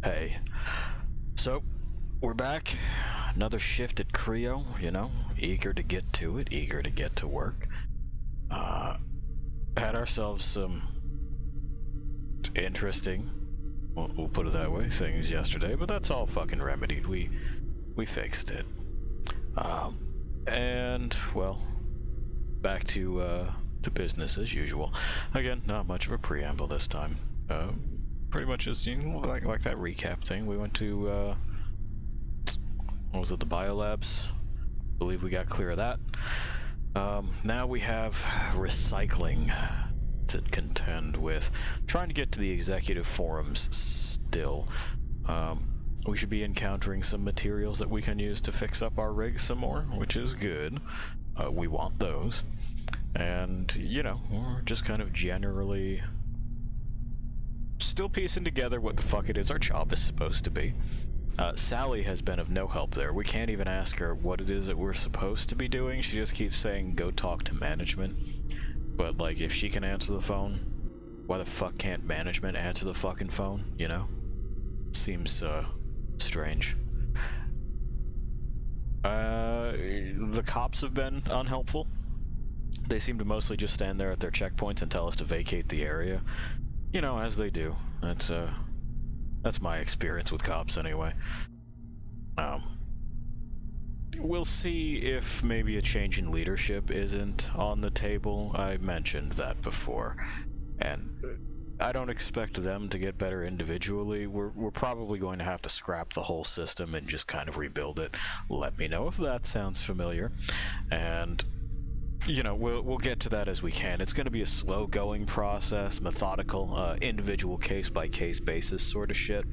Hey. So, we're back. Another shift at Creo, you know, eager to get to it, eager to get to work. Had ourselves some interesting, we'll put it that way, things yesterday, but that's all fucking remedied. We fixed it. And, well, back to business as usual. Again, not much of a preamble this time. Pretty much just, you know, like that recap thing. We went to, what was it, the biolabs? I believe we got clear of that. Now we have recycling to contend with. Trying to get to the executive forums still. We should be encountering some materials that we can use to fix up our rig some more, which is good. We want those. And, you know, we're just kind of generally still piecing together what the fuck it is our job is supposed to be. Sally has been of no help there. We can't even ask her what it is that we're supposed to be doing. She just keeps saying, go talk to management. But, like, if she can answer the phone, why the fuck can't management answer the fucking phone, you know? Seems, strange. The cops have been unhelpful. They seem to mostly just stand there at their checkpoints and tell us to vacate the area. You know, as they do. That's my experience with cops anyway. We'll see if maybe a change in leadership isn't on the table. I mentioned that before. And I don't expect them to get better individually. We're probably going to have to scrap the whole system and just kind of rebuild it. Let me know if that sounds familiar. And you know, we'll get to that as we can. It's going to be a slow-going process, methodical, individual case-by-case basis sort of shit.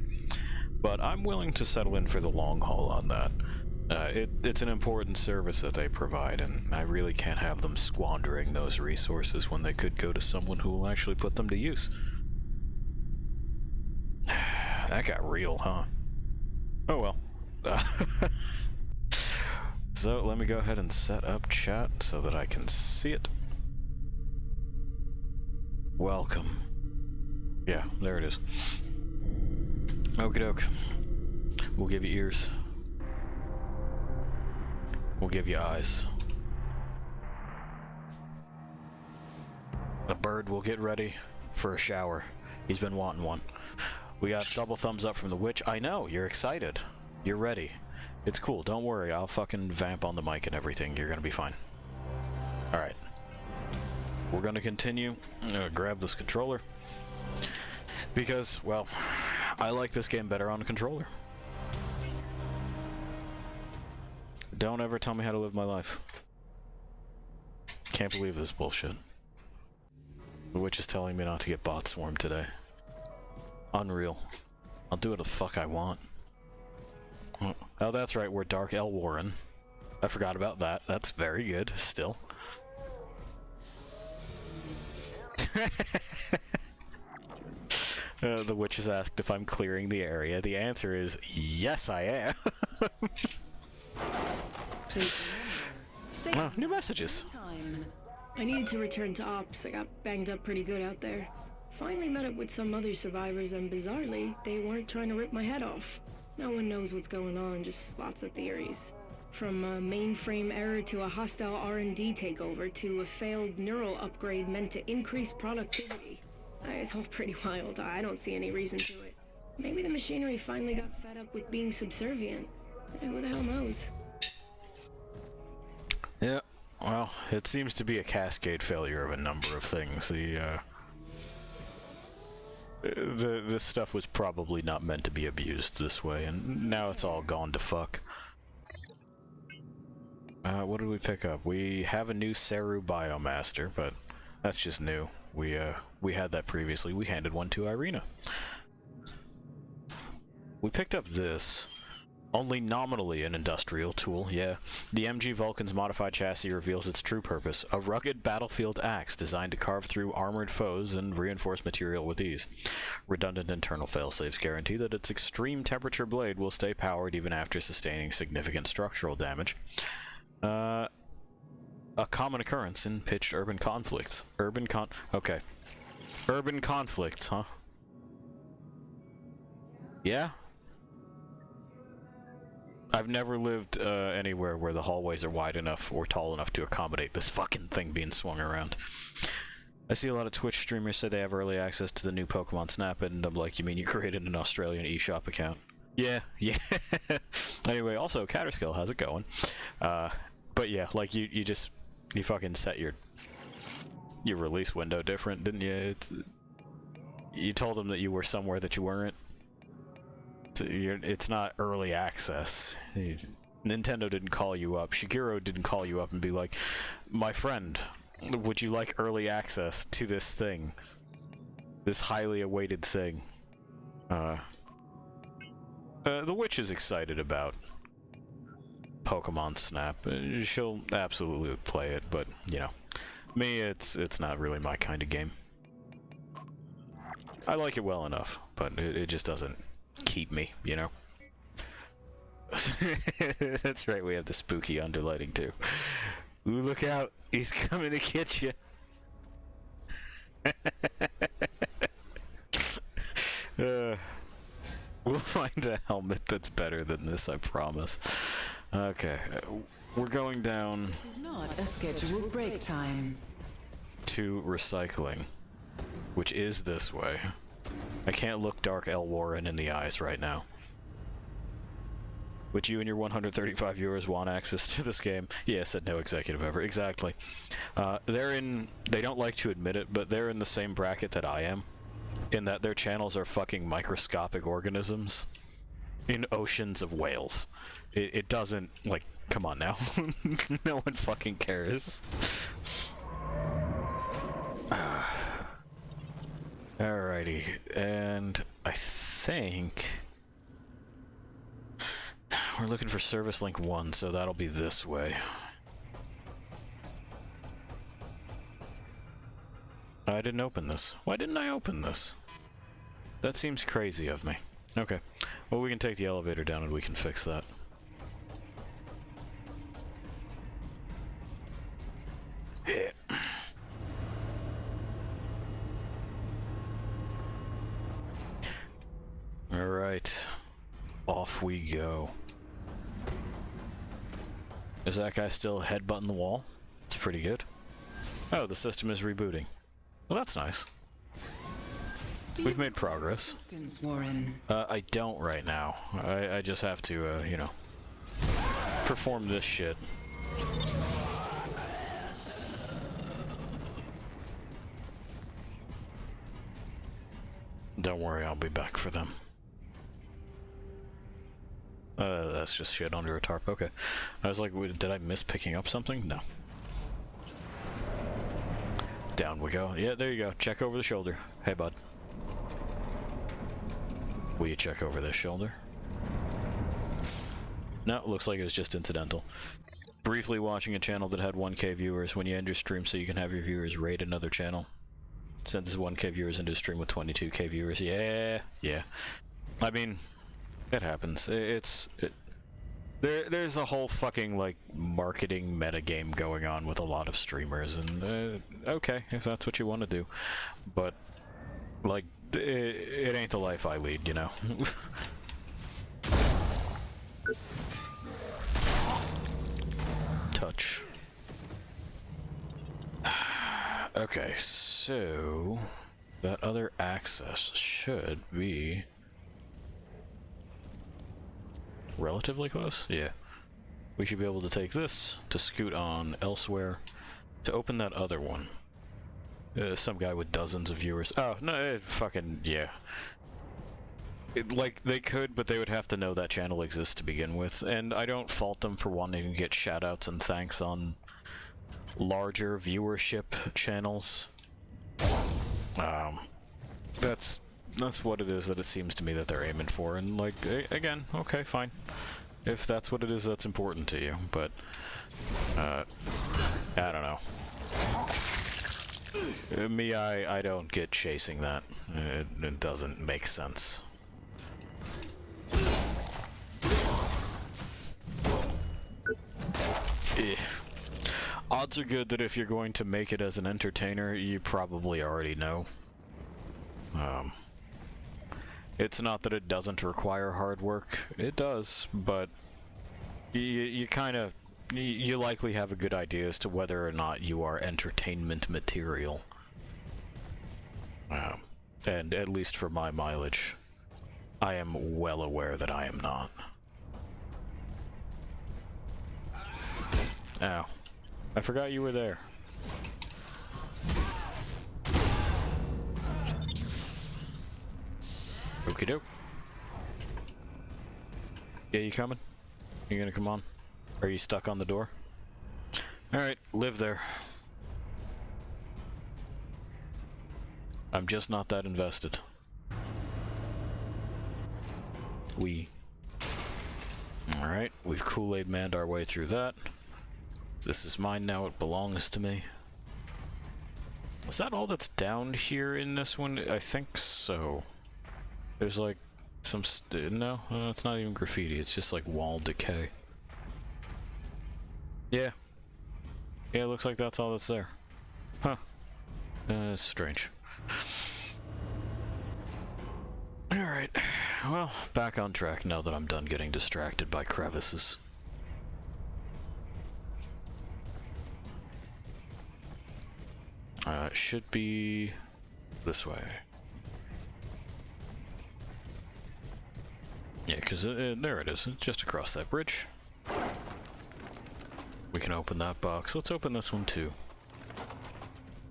But I'm willing to settle in for the long haul on that. It's an important service that they provide, and I really can't have them squandering those resources when they could go to someone who will actually put them to use. That got real, huh? Oh well. So, let me go ahead and set up chat so that I can see it. Welcome. Yeah, there it is. Okie doke. We'll give you ears. We'll give you eyes. The bird will get ready for a shower. He's been wanting one. We got double thumbs up from the witch. I know, you're excited. You're ready. It's cool, don't worry, I'll fucking vamp on the mic and everything, you're gonna be fine. Alright. We're gonna continue. I'm gonna grab this controller. Because, well, I like this game better on a controller. Don't ever tell me how to live my life. Can't believe this bullshit. The witch is telling me not to get bot swarmed today. Unreal. I'll do what the fuck I want. Oh, that's right, we're Dark L. Warren. I forgot about that. That's very good, still. The witch has asked if I'm clearing the area. The answer is, yes, I am. Oh, new messages. I needed to return to ops. I got banged up pretty good out there. Finally met up with some other survivors, and bizarrely, they weren't trying to rip my head off. No one knows what's going on, just lots of theories. From a mainframe error to a hostile R&D takeover to a failed neural upgrade meant to increase productivity. It's all pretty wild. I don't see any reason to it. Maybe the machinery finally got fed up with being subservient. Who the hell knows? Yeah, well, it seems to be a cascade failure of a number of things. This stuff was probably not meant to be abused this way, and now it's all gone to fuck. What did we pick up? We have a new Seru Biomaster, but that's just new. We had that previously. We handed one to Irina. We picked up this. Only nominally an industrial tool, yeah. The MG Vulcan's modified chassis reveals its true purpose, a rugged battlefield axe designed to carve through armored foes and reinforce material with ease. Redundant internal failsafes guarantee that its extreme temperature blade will stay powered even after sustaining significant structural damage. A common occurrence in pitched urban conflicts. Urban conflicts, huh? Yeah. I've never lived anywhere where the hallways are wide enough or tall enough to accommodate this fucking thing being swung around. I see a lot of Twitch streamers say they have early access to the new Pokemon Snap, and I'm like, you mean you created an Australian eShop account? Yeah. Anyway, also, Catterskill, how's it going? But yeah, like, you fucking set your release window different, didn't you? You told them that you were somewhere that you weren't. It's not early access. Nintendo didn't call you up. Shigeru didn't call you up and be like, my friend, would you like early access to this thing? This highly awaited thing. The witch is excited about Pokemon Snap. She'll absolutely play it, but, you know, me, it's not really my kind of game. I like it well enough, but it just doesn't keep me, you know? That's right, we have the spooky underlighting too. Ooh, look out! He's coming to get you! We'll find a helmet that's better than this, I promise. Okay, we're going down... This is not a scheduled break time. ...to recycling, which is this way. I can't look Dark L. Warren in the eyes right now. Would you and your 135 viewers want access to this game? Yeah, said no executive ever. Exactly. They don't like to admit it, but they're in the same bracket that I am, in that their channels are fucking microscopic organisms in oceans of whales. It doesn't, like, come on now. No one fucking cares. Alrighty, and I think we're looking for Service Link 1, so that'll be this way. I didn't open this. Why didn't I open this? That seems crazy of me. Okay, well, we can take the elevator down and we can fix that. Yeah. Alright, off we go. Is that guy still headbutting the wall? It's pretty good. Oh, the system is rebooting. Well, that's nice. We've made progress. I don't right now. I just have to, you know, perform this shit. Don't worry, I'll be back for them. That's just shit under a tarp. Okay. I was like, did I miss picking up something? No. Down we go. Yeah, there you go. Check over the shoulder. Hey, bud. Will you check over this shoulder? No, looks like it was just incidental. Briefly watching a channel that had 1K viewers. When you end your stream so you can have your viewers raid another channel. Sends 1K viewers into a stream with 22K viewers. Yeah. I mean, it happens. There's a whole fucking, like, marketing metagame going on with a lot of streamers, and, okay, if that's what you want to do. But, like, it ain't the life I lead, you know? Touch. Okay, so... that other access should be... relatively close? Yeah. We should be able to take this to scoot on elsewhere to open that other one. Some guy with dozens of viewers. Oh, no, fucking, yeah. Like, they could, but they would have to know that channel exists to begin with, and I don't fault them for wanting to get shoutouts and thanks on larger viewership channels. That's what it is that it seems to me that they're aiming for, and, like, again, okay, fine. If that's what it is that's important to you, but, I don't know. Me, I don't get chasing that. It doesn't make sense. Odds are good that if you're going to make it as an entertainer, you probably already know. It's not that it doesn't require hard work. It does, but you kind of... You likely have a good idea as to whether or not you are entertainment material. And at least for my mileage, I am well aware that I am not. Ow. I forgot you were there. Okie doke. Yeah, you coming? You gonna come on? Are you stuck on the door? Alright, live there. I'm just not that invested. Alright, we've Kool-Aid manned our way through that. This is mine now, it belongs to me. Is that all that's down here in this one? I think so. There's like some no, it's not even graffiti, it's just like wall decay. Yeah. Yeah, it looks like that's all that's there. Huh. Strange. Alright, well, back on track now that I'm done getting distracted by crevices. It should be this way. Yeah, because there it is, it's just across that bridge. We can open that box. Let's open this one too.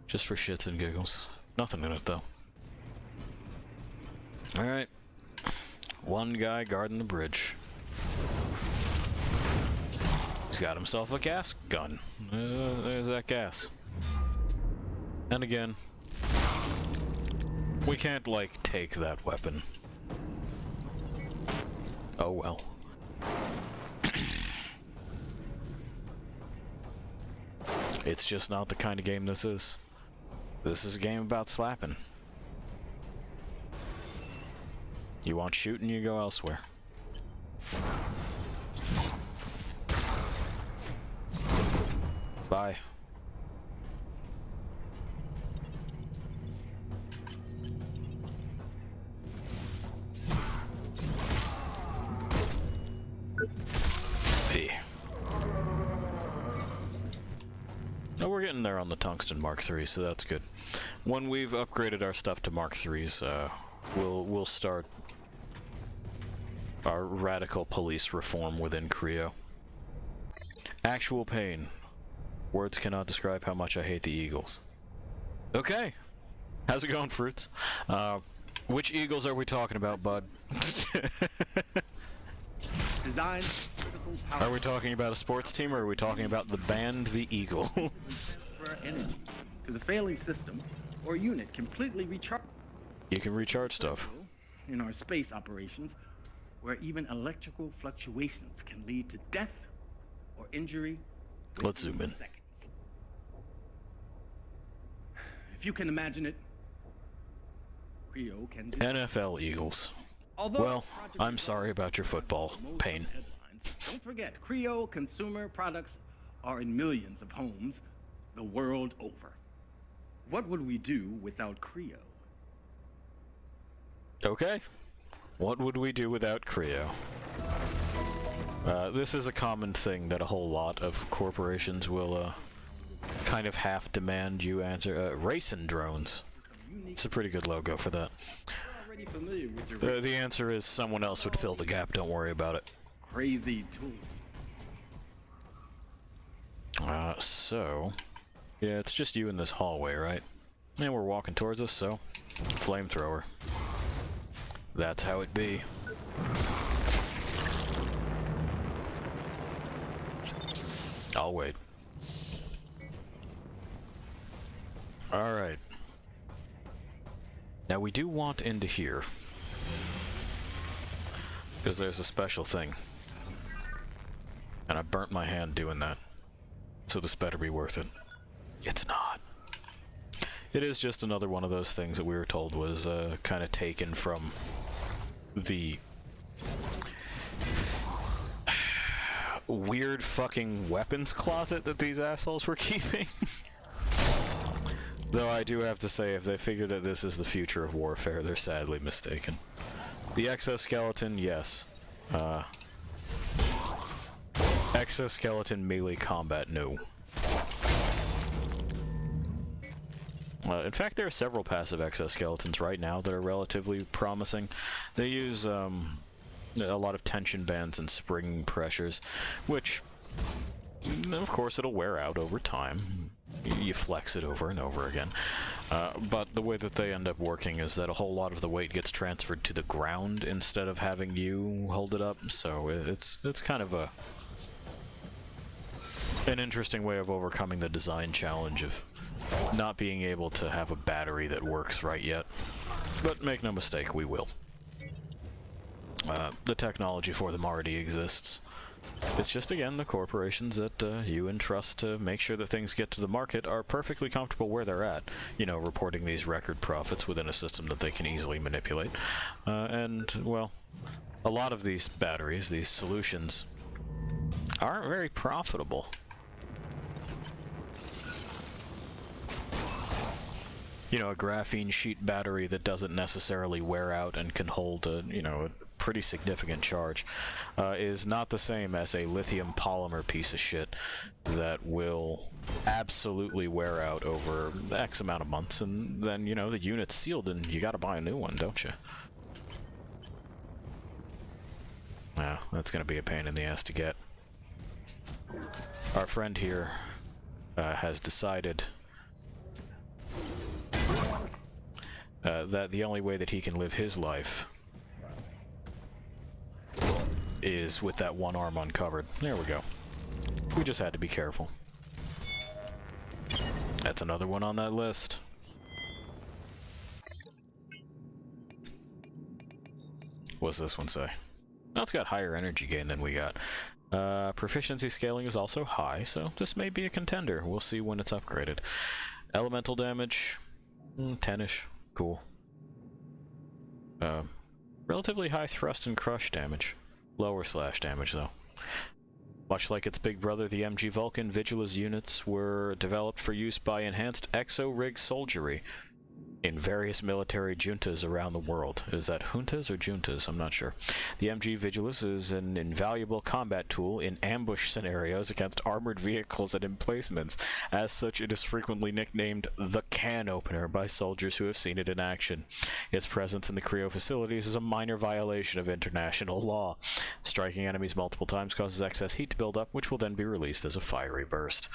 Just for shits and giggles. Nothing in it though. Alright. One guy guarding the bridge. He's got himself a gas gun. There's that gas. And again, we can't, like, take that weapon. Oh well. It's just not the kind of game this is. This is a game about slapping. You want shooting, you go elsewhere. Bye. Oh, we're getting there on the Tungsten Mark III, so that's good. When we've upgraded our stuff to Mark IIIs, we'll start our radical police reform within Creo. Actual pain. Words cannot describe how much I hate the Eagles. Okay. How's it going, Fruits? Which Eagles are we talking about, bud? Design. Are we talking about a sports team, or are we talking about the band The Eagles? Energy to the failing system or unit completely recharged. You can recharge stuff. In our space operations, where even electrical fluctuations can lead to death or injury. Let's zoom in. Seconds. If you can imagine it, Creo can do NFL Eagles. Although Well, I'm sorry about your football pain. Don't forget, Creo consumer products are in millions of homes the world over. What would we do without Creo? Okay. What would we do without Creo? This is a common thing that a whole lot of corporations will kind of half demand you answer. Racing drones. It's a pretty good logo for that. Already familiar with your The answer is someone else would fill the gap, don't worry about it. crazy tool. So... Yeah, it's just you in this hallway, right? And we're walking towards us, so... Flamethrower. That's how it be. I'll wait. Alright. Now we do want into here. Because there's a special thing. And I burnt my hand doing that. So this better be worth it. It's not. It is just another one of those things that we were told was kind of taken from the weird fucking weapons closet that these assholes were keeping. Though I do have to say, if they figure that this is the future of warfare, they're sadly mistaken. The exoskeleton, yes. Exoskeleton melee combat, no. In fact, there are several passive exoskeletons right now that are relatively promising. They use a lot of tension bands and spring pressures, which, of course, it'll wear out over time. You flex it over and over again. But the way that they end up working is that a whole lot of the weight gets transferred to the ground instead of having you hold it up, so it's kind of an interesting way of overcoming the design challenge of not being able to have a battery that works right yet. But make no mistake, we will. The technology for them already exists. It's just, again, the corporations that you entrust to make sure that things get to the market are perfectly comfortable where they're at. You know, reporting these record profits within a system that they can easily manipulate. And, well, a lot of these batteries, these solutions, aren't very profitable. You know, a graphene sheet battery that doesn't necessarily wear out and can hold a, you know, a pretty significant charge is not the same as a lithium polymer piece of shit that will absolutely wear out over X amount of months, and then, you know, the unit's sealed and you gotta buy a new one, don't you? Yeah, that's gonna be a pain in the ass to get. Our friend here has decided that the only way that he can live his life is with that one arm uncovered. There we go. We just had to be careful. That's another one on that list. What's this one say? Well, it's got higher energy gain than we got. Proficiency scaling is also high, so this may be a contender. We'll see when it's upgraded. Elemental damage, 10-ish. Cool. Relatively high thrust and crush damage. Lower slash damage, though. Much like its big brother, the MG Vulcan, Vigilus units were developed for use by enhanced exo-rig soldiery in various military juntas around the world. Is that juntas or juntas? I'm not sure. The MG Vigilus is an invaluable combat tool in ambush scenarios against armored vehicles and emplacements. As such, it is frequently nicknamed the Can Opener by soldiers who have seen it in action. Its presence in the Creo facilities is a minor violation of international law. Striking enemies multiple times causes excess heat to build up, which will then be released as a fiery burst.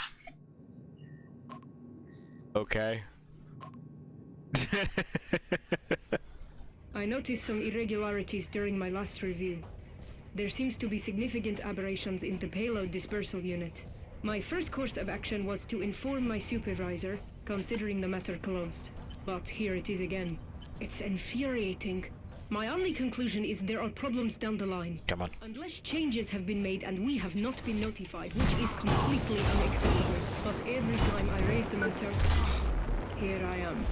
Okay. I noticed some irregularities during my last review. There seems to be significant aberrations in the payload dispersal unit. My first course of action was to inform my supervisor, considering the matter closed. But here it is again. It's infuriating. My only conclusion is there are problems down the line. Come on. Unless changes have been made and we have not been notified, which is completely unacceptable. But every time I raise the matter, here I am.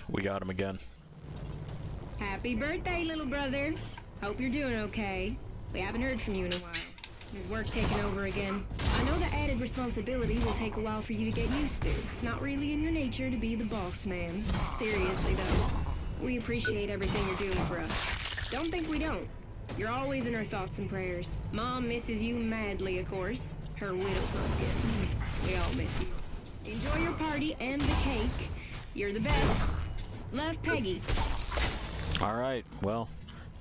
We got him again. Happy birthday, little brother. Hope you're doing okay. We haven't heard from you in a while. There's work taking over again. I know the added responsibility will take a while for you to get used to. It's not really in your nature to be the boss man. Seriously, though, we appreciate everything you're doing for us. Don't think we don't. You're always in our thoughts and prayers. Mom misses you madly, of course. Her widow pumpkin. We all miss you. Enjoy your party and the cake. You're the best. Love, Peggy. Alright, well,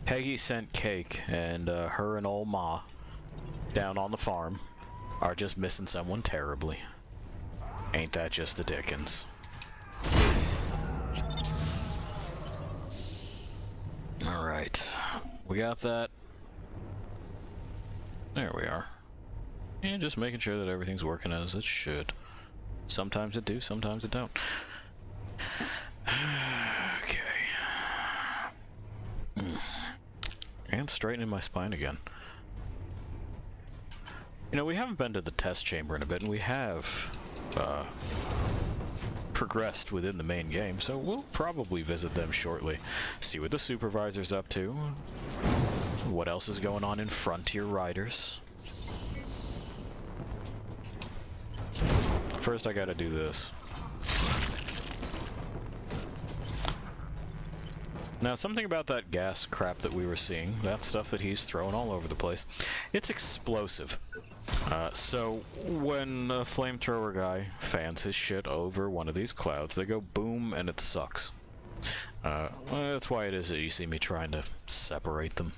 Peggy sent cake, and her and old Ma down on the farm are just missing someone terribly. Ain't that just the Dickens? Alright, we got that. There we are. And just making sure that everything's working as it should. Sometimes it do, sometimes it don't. Okay. And straightening my spine again. You know, we haven't been to the test chamber in a bit, and we have progressed within the main game, so we'll probably visit them shortly. See what the supervisor's up to. What else is going on in Frontier Riders. First, I gotta do this. Now, something about that gas crap that we were seeing, that stuff that he's throwing all over the place, it's explosive. So when a flamethrower guy fans his shit over one of these clouds, they go boom and it sucks. Well, that's why it is that you see me trying to separate them.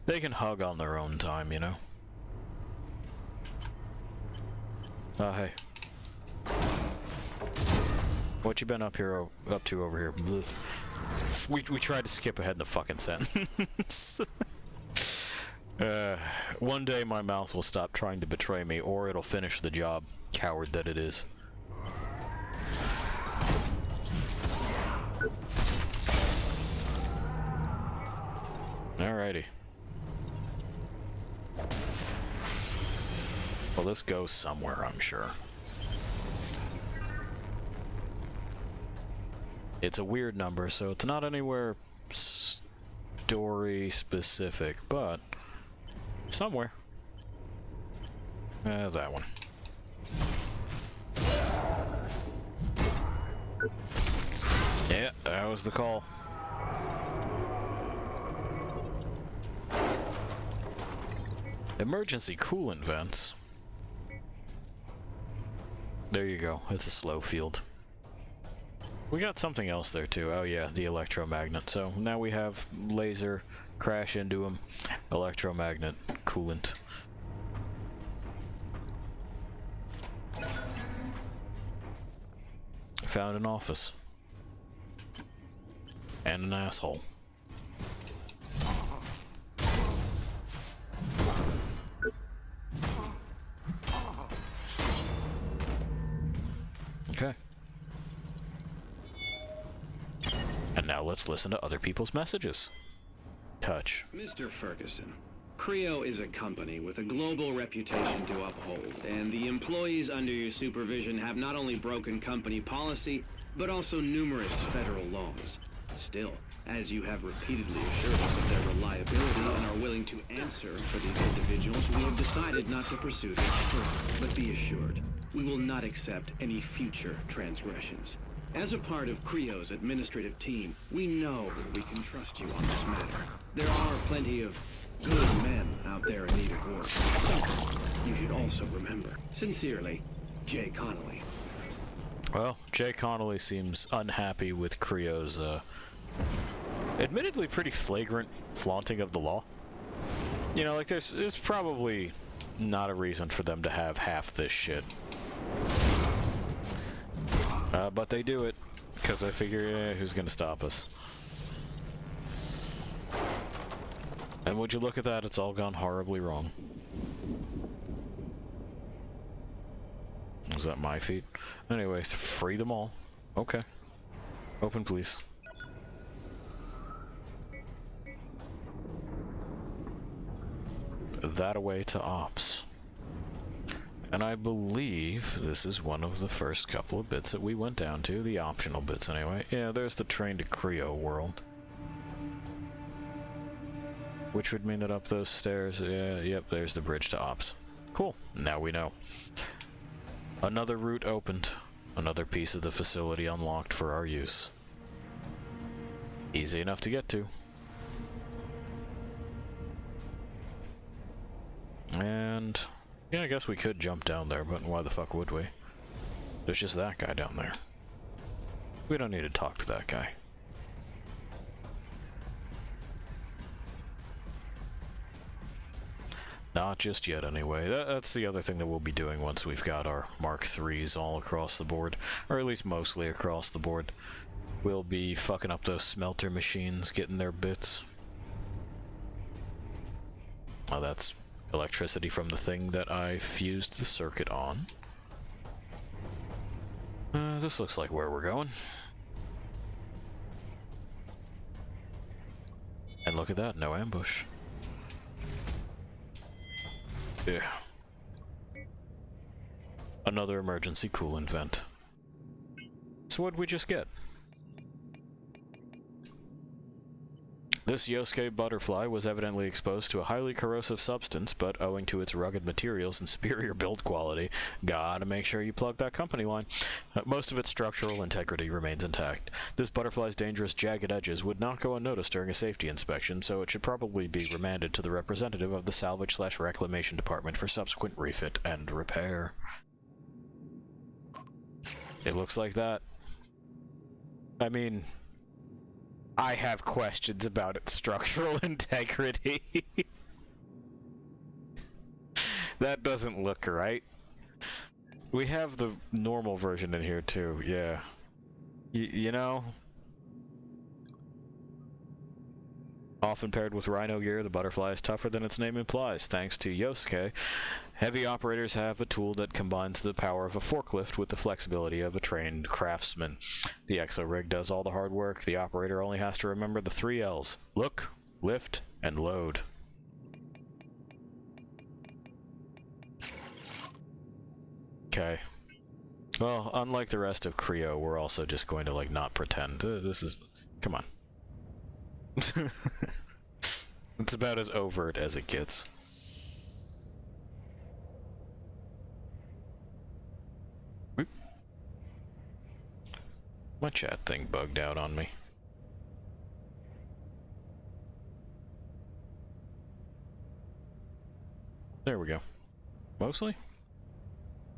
They can hug on their own time, you know? Oh, hey. What you been up to over here? We tried to skip ahead in the fucking sentence. One day my mouth will stop trying to betray me, or it'll finish the job. Coward that it is. Alrighty. Well, this goes somewhere, I'm sure. It's a weird number, so it's not anywhere story specific, but somewhere. That one. Yeah, that was the call. Emergency coolant vents. There you go. It's a slow field. We got something else there too. Oh yeah, the electromagnet. So now we have laser, crash into him, electromagnet, coolant. Found an office. And an asshole. Okay. And now let's listen to other people's messages. Touch. Mr. Ferguson, Creo is a company with a global reputation to uphold, and the employees under your supervision have not only broken company policy, but also numerous federal laws. Still, as you have repeatedly assured us of their reliability and are willing to answer for these individuals, we have decided not to pursue this further. But be assured, we will not accept any future transgressions. As a part of Creo's administrative team, we know we can trust you on this matter. There are plenty of good men out there in need of work. Something you should also remember. Sincerely, Jay Connolly. Well, Jay Connolly seems unhappy with Creo's, admittedly pretty flagrant flaunting of the law. You know, like, there's probably not a reason for them to have half this shit. But they do it, because I figure, who's gonna stop us? And would you look at that, it's all gone horribly wrong. Is that my feet? Anyway, free them all. Okay. Open, please. That away to ops. And I believe this is one of the first couple of bits that we went down to, the optional bits anyway. Yeah, there's the train to Creo world. Which would mean that up those stairs, yep, there's the bridge to ops. Cool, now we know. Another route opened. Another piece of the facility unlocked for our use. Easy enough to get to. And yeah, I guess we could jump down there, but why the fuck would we? There's just that guy down there. We don't need to talk to that guy. Not just yet, anyway. That's the other thing that we'll be doing once we've got our Mark IIIs all across the board, or at least mostly across the board. We'll be fucking up those smelter machines, getting their bits. Oh, that's electricity from the thing that I fused the circuit on. This looks like where we're going. And look at that, no ambush. Yeah. Another emergency coolant vent. So what'd we just get? This Yosuke butterfly was evidently exposed to a highly corrosive substance, but owing to its rugged materials and superior build quality, gotta make sure you plug that company line. Most of its structural integrity remains intact. This butterfly's dangerous jagged edges would not go unnoticed during a safety inspection, so it should probably be remanded to the representative of the Salvage/Reclamation Department for subsequent refit and repair. It looks like that. I mean, I have questions about its structural integrity. That doesn't look right. We have the normal version in here too, yeah. You know? Often paired with rhino gear, the butterfly is tougher than its name implies. Thanks to Yosuke, heavy operators have a tool that combines the power of a forklift with the flexibility of a trained craftsman. The exo-rig does all the hard work. The operator only has to remember the 3 L's. Look, lift, and load. Okay. Well, unlike the rest of Creo, we're also just going to, like, not pretend. This is... Come on. It's about as overt as it gets. Oop. My chat thing bugged out on me. There we go. Mostly?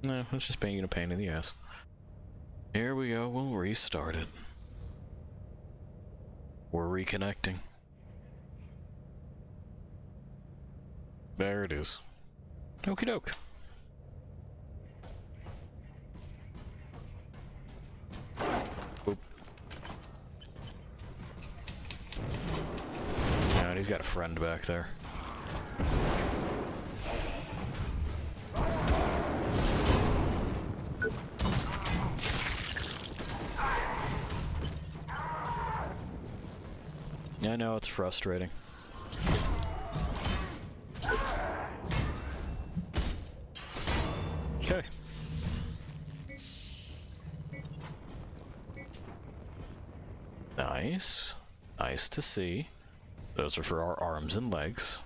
No, it's just being a pain in the ass. Here we go, we'll restart it. We're reconnecting. There it is. Okie doke. Oop. And he's got a friend back there. I know, it's frustrating. Okay. Nice. Nice to see. Those are for our arms and legs.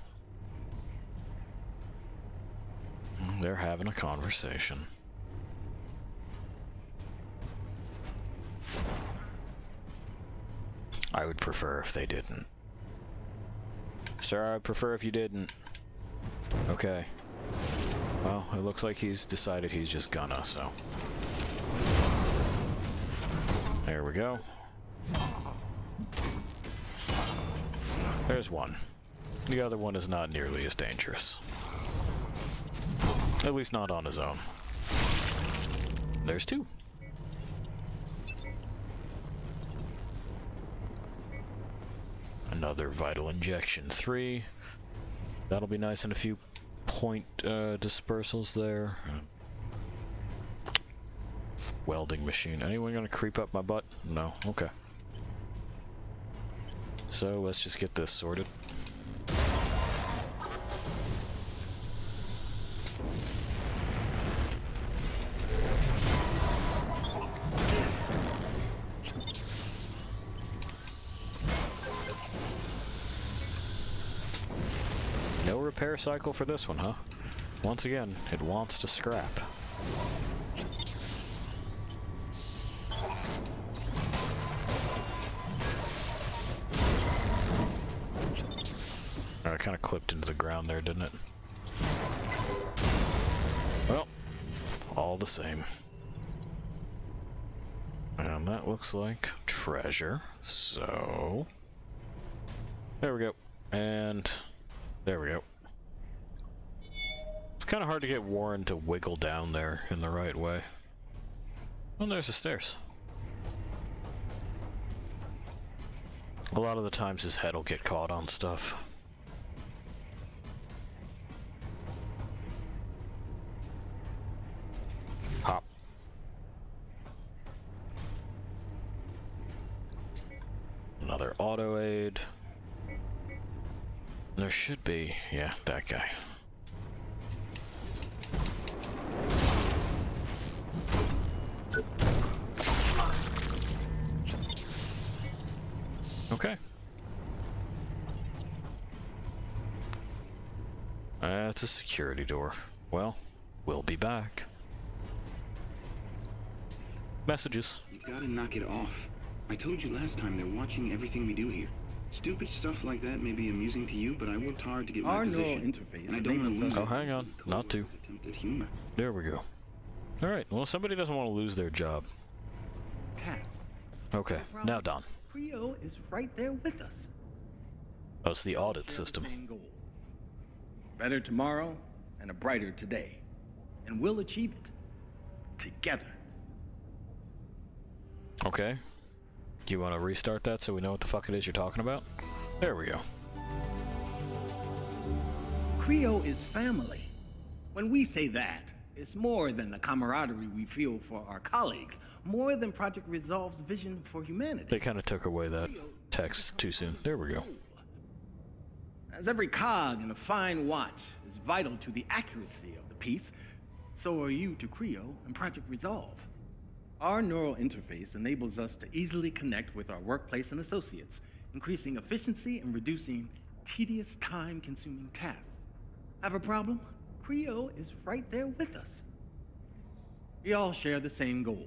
They're having a conversation. I would prefer if they didn't. Sir, I would prefer if you didn't. Okay. Well, it looks like he's decided he's just gonna, so. There we go. There's one. The other one is not nearly as dangerous. At least not on his own. There's 2. Another vital injection 3. That'll be nice and a few point dispersals there. Welding machine. Anyone gonna creep up my butt? No. Okay. So let's just get this sorted. No repair cycle for this one, huh? Once again, it wants to scrap. Oh, it kind of clipped into the ground there, didn't it? Well, all the same. And that looks like treasure, so... There we go. And... there we go. It's kind of hard to get Warren to wiggle down there in the right way. Oh, there's the stairs. A lot of the times his head will get caught on stuff. Hop. Another auto aid. There should be, yeah, that guy. Okay. That's a security door. Well, we'll be back. Messages. You gotta knock it off. I told you last time they're watching everything we do here. Stupid stuff like that may be amusing to you, but I worked hard to get my Our neural position. interface And I don't want to lose Oh, it. hang on. Not to. Attempted humor. There we go. Alright, well, somebody doesn't want to lose their job. Tasks. Okay, now Don. Creo is right there with us. Oh, it's the audit Share the system. same goal. Better tomorrow and a brighter today. And we'll achieve it. Together. Okay. Do you want to restart that so we know what the fuck it is you're talking about? There we go. Creo is family. When we say that, it's more than the camaraderie we feel for our colleagues, more than Project Resolve's vision for humanity. They kind of took away that text too soon. There we go. As every cog in a fine watch is vital to the accuracy of the piece, so are you to Creo and Project Resolve. Our neural interface enables us to easily connect with our workplace and associates, increasing efficiency and reducing tedious, time-consuming tasks. Have a problem? Creo is right there with us. We all share the same goal.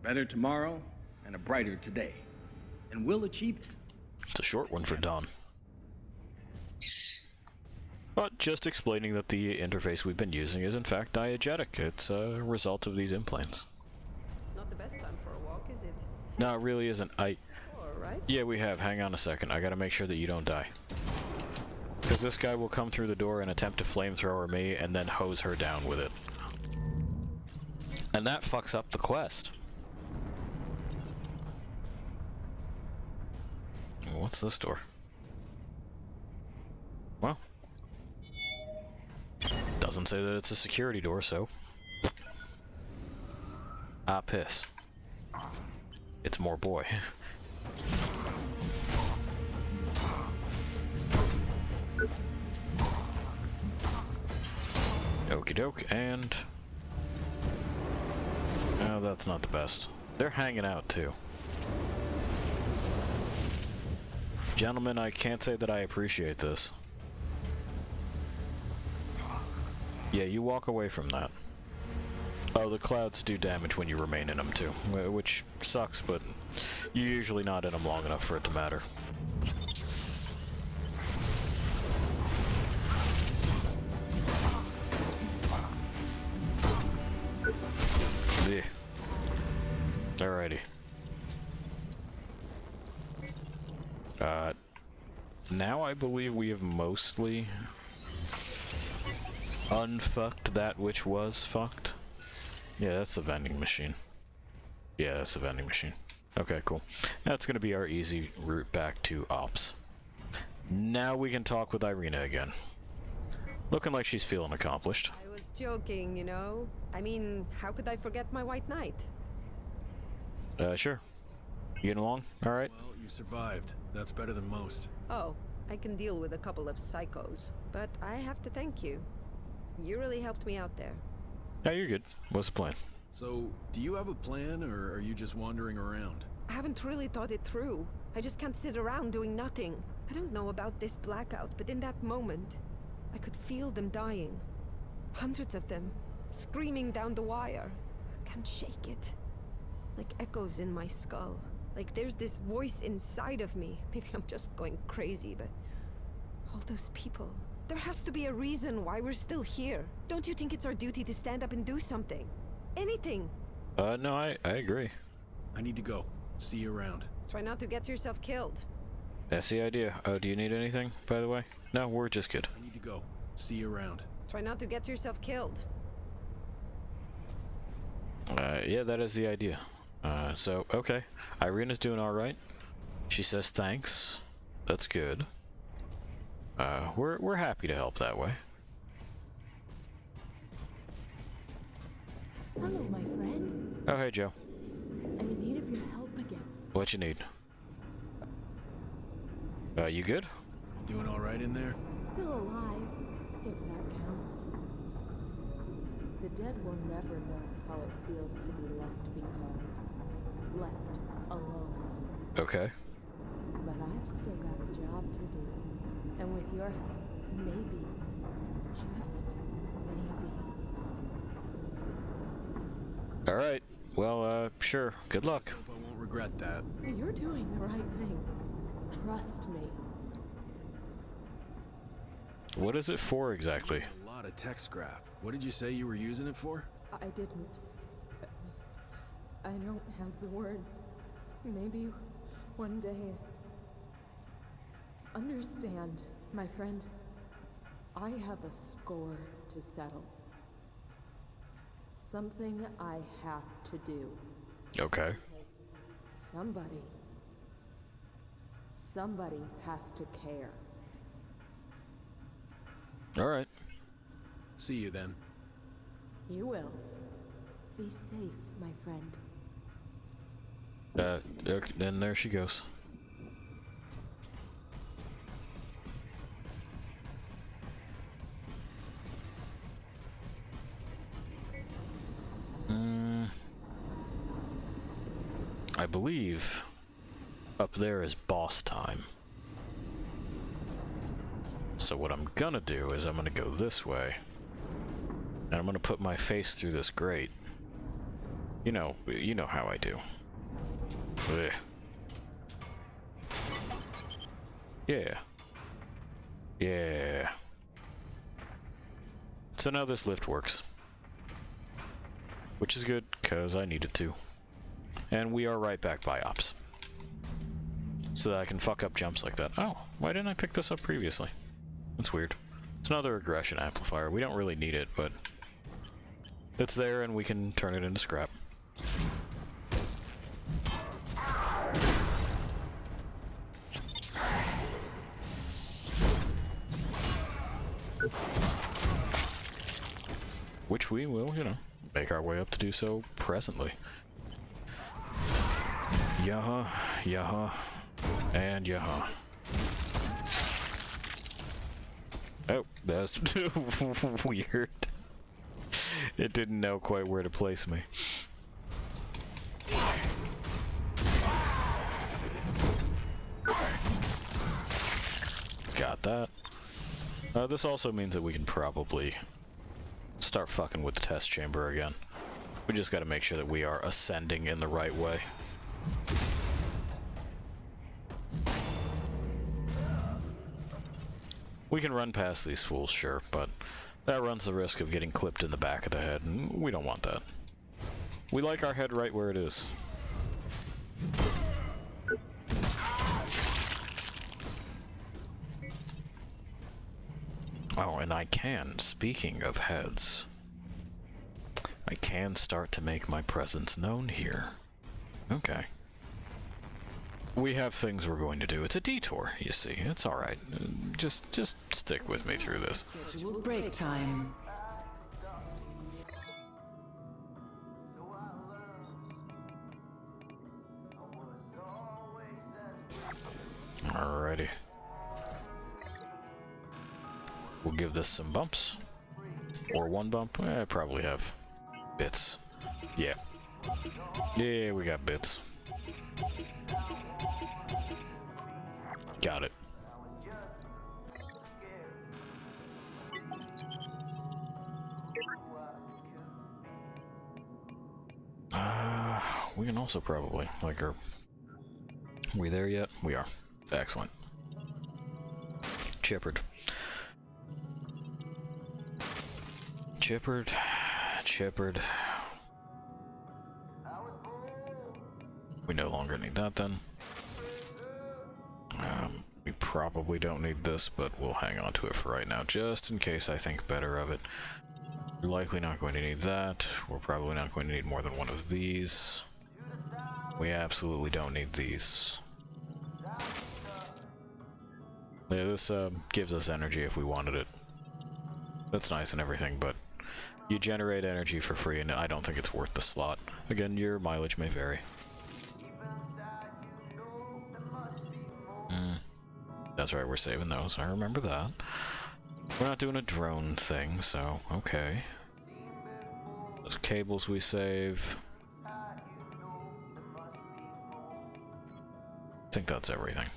Better tomorrow and a brighter today. And we'll achieve it. It's a short one for Don. But just explaining that the interface we've been using is in fact diegetic. It's a result of these implants. Not the best time for a walk, is it? No, it really isn't. Alright. Yeah, we have. Hang on a second. I gotta make sure that you don't die. Because this guy will come through the door and attempt to flamethrower me and then hose her down with it. And that fucks up the quest. What's this door? Well. Doesn't say that it's a security door, so. Ah, piss. It's more boy. Okie doke, and... Oh, that's not the best. They're hanging out, too. Gentlemen, I can't say that I appreciate this. Yeah, you walk away from that. Oh, the clouds do damage when you remain in them, too. Which sucks, but you're usually not in them long enough for it to matter. Yeah. Alrighty. Now I believe we have mostly unfucked that which was fucked. Yeah, that's the vending machine. Yeah, that's the vending machine. Okay, cool. That's gonna be our easy route back to Ops. Now we can talk with Irina again. Looking like she's feeling accomplished. I was joking, you know? I mean, how could I forget my white knight? Sure. You getting along? Alright? Well, you survived. That's better than most. Oh, I can deal with a couple of psychos, but I have to thank you. You really helped me out there. Yeah, you're good. What's the plan? So, do you have a plan, or are you just wandering around? I haven't really thought it through. I just can't sit around doing nothing. I don't know about this blackout, but in that moment, I could feel them dying. Hundreds of them, screaming down the wire. I can't shake it. Like echoes in my skull. Like there's this voice inside of me. Maybe I'm just going crazy, but... all those people... There has to be a reason why we're still here. Don't you think it's our duty to stand up and do something? Anything. No, I agree. I need to go. See you around. Try not to get yourself killed. That's the idea. Oh, do you need anything, by the way? No, we're just good. I need to go. See you around. Try not to get yourself killed. Yeah, that is the idea. So, okay. Irina's doing alright. She says thanks. That's good. We're happy to help that way. Hello, my friend. Oh, hey, Joe. I'm in need of your help again. What you need? You good? You doing all right in there? Still alive, if that counts. The dead will never know how it feels to be left behind. Left alone. Okay. But I've still got a job to do. And with your help, maybe Just maybe. Alright, well, sure. Good luck. Hope I won't regret that. You're doing the right thing. Trust me. What is it for exactly? A lot of tech scrap. What did you say you were using it for? I didn't. I don't have the words. Maybe one day. Understand, my friend. I have a score to settle. Something I have to do. Okay. Because somebody has to care. Alright. See you then. You will. Be safe, my friend. Okay, then there she goes. I believe up there is boss time. So what I'm gonna do is I'm gonna go this way. And I'm gonna put my face through this grate. You know how I do. Ugh. Yeah. Yeah. So now this lift works. Which is good, because I need it to. And we are right back by ops. So that I can fuck up jumps like that. Oh, why didn't I pick this up previously? That's weird. It's another aggression amplifier. We don't really need it, but it's there and we can turn it into scrap. Which we will, make our way up to do so presently. Yaha, yaha, and yaha. Oh, that's weird. It didn't know quite where to place me. Got that. This also means that we can probably start fucking with the test chamber again. We just gotta make sure that we are ascending in the right way. We can run past these fools, sure, but that runs the risk of getting clipped in the back of the head, and we don't want that. We like our head right where it is. Oh, and I can, speaking of heads, I can start to make my presence known here. Okay. We have things we're going to do. It's a detour, you see. It's alright. Just stick with me through this. Scheduled break time. Alrighty. We'll give this some bumps. Or one bump. I probably have bits. Yeah. Yeah, we got bits. Got it. We can also probably, like, are we there yet? We are. Excellent. Chippered. Chippered. Chippered. We no longer need that then. We probably don't need this, but we'll hang on to it for right now, just in case I think better of it. We're likely not going to need that. We're probably not going to need more than one of these. We absolutely don't need these. Yeah, this gives us energy if we wanted it. That's nice and everything, but you generate energy for free, and I don't think it's worth the slot. Again, your mileage may vary. That's right, we're saving those. I remember that. We're not doing a drone thing, so okay. Those cables we save. I think that's everything.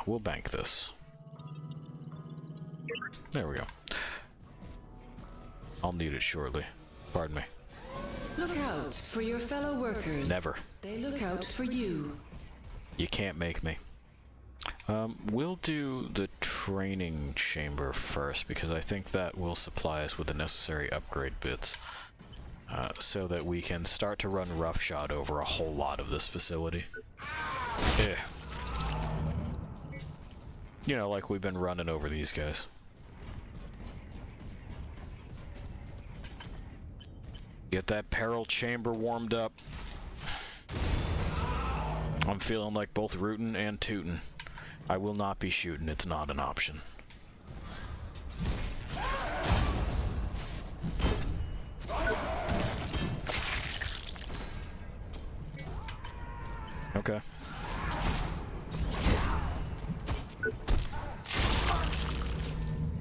We'll bank this. There we go. I'll need it shortly. Pardon me. Look out for your fellow workers. Never. They look out for you. You can't make me. We'll do the training chamber first, because I think that will supply us with the necessary upgrade bits, so that we can start to run roughshod over a whole lot of this facility. You know, like we've been running over these guys. Get that Parrot chamber warmed up. I'm feeling like both rootin' and tootin'. I will not be shooting, it's not an option. Okay.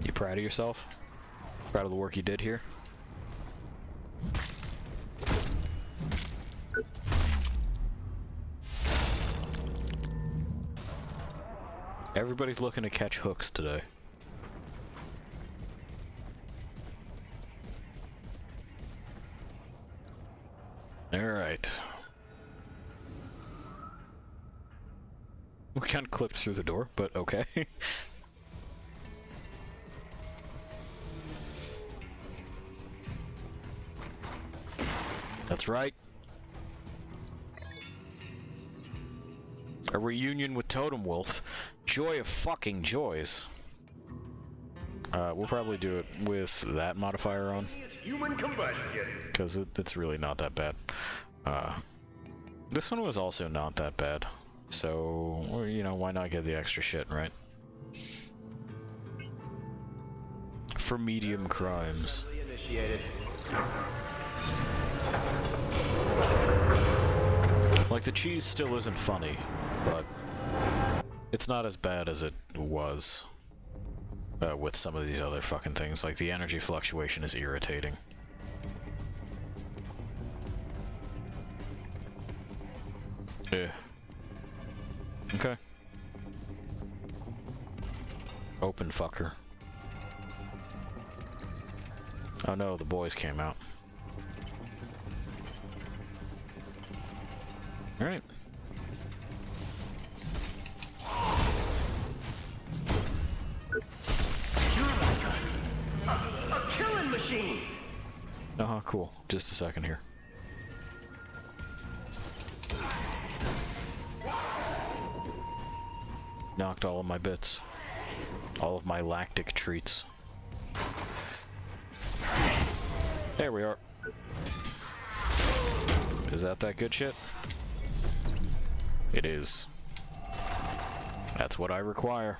You proud of yourself? Proud of the work you did here? Everybody's looking to catch hooks today. Alright. We kind of clipped through the door, but okay. That's right. A reunion with Totem Wolf. Joy of fucking joys. We'll probably do it with that modifier on. Human combustion. Because it's really not that bad. This one was also not that bad. So, you know, why not get the extra shit, right? For medium crimes. Like, the cheese still isn't funny, but it's not as bad as it was with some of these other fucking things. Like, the energy fluctuation is irritating. Yeah. Okay. Open fucker. Oh no, the boys came out. Alright. You're like a killing machine. Uh-huh, cool. Just a second here. Knocked all of my bits. All of my lactic treats. There we are. Is that good shit? It is. That's what I require.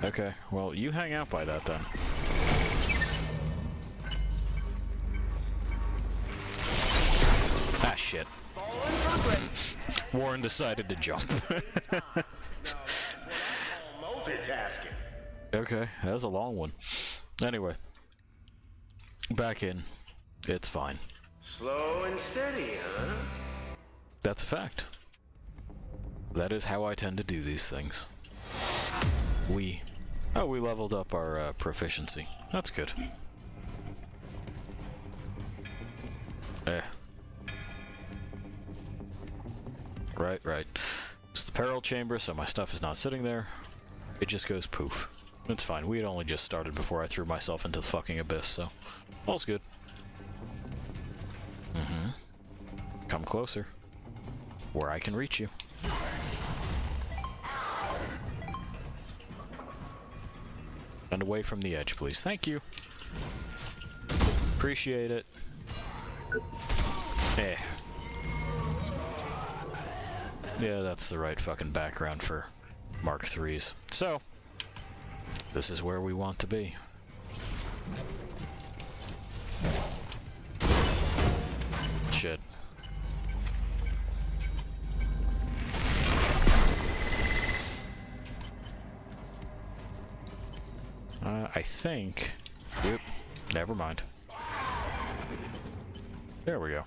Okay, well, you hang out by that then. Ah, shit. Warren decided to jump. Okay, that was a long one. Anyway. Back in. It's fine. Slow and steady, huh? That's a fact. That is how I tend to do these things. We leveled up our proficiency. That's good. Right. It's the Parrot chamber, so my stuff is not sitting there. It just goes poof. It's fine. We had only just started before I threw myself into the fucking abyss, so all's good. Come closer, where I can reach you. And away from the edge, please. Thank you. Appreciate it. Yeah, that's the right fucking background for Mark III's. So, this is where we want to be. Shit. I think... Yep. Never mind. There we go.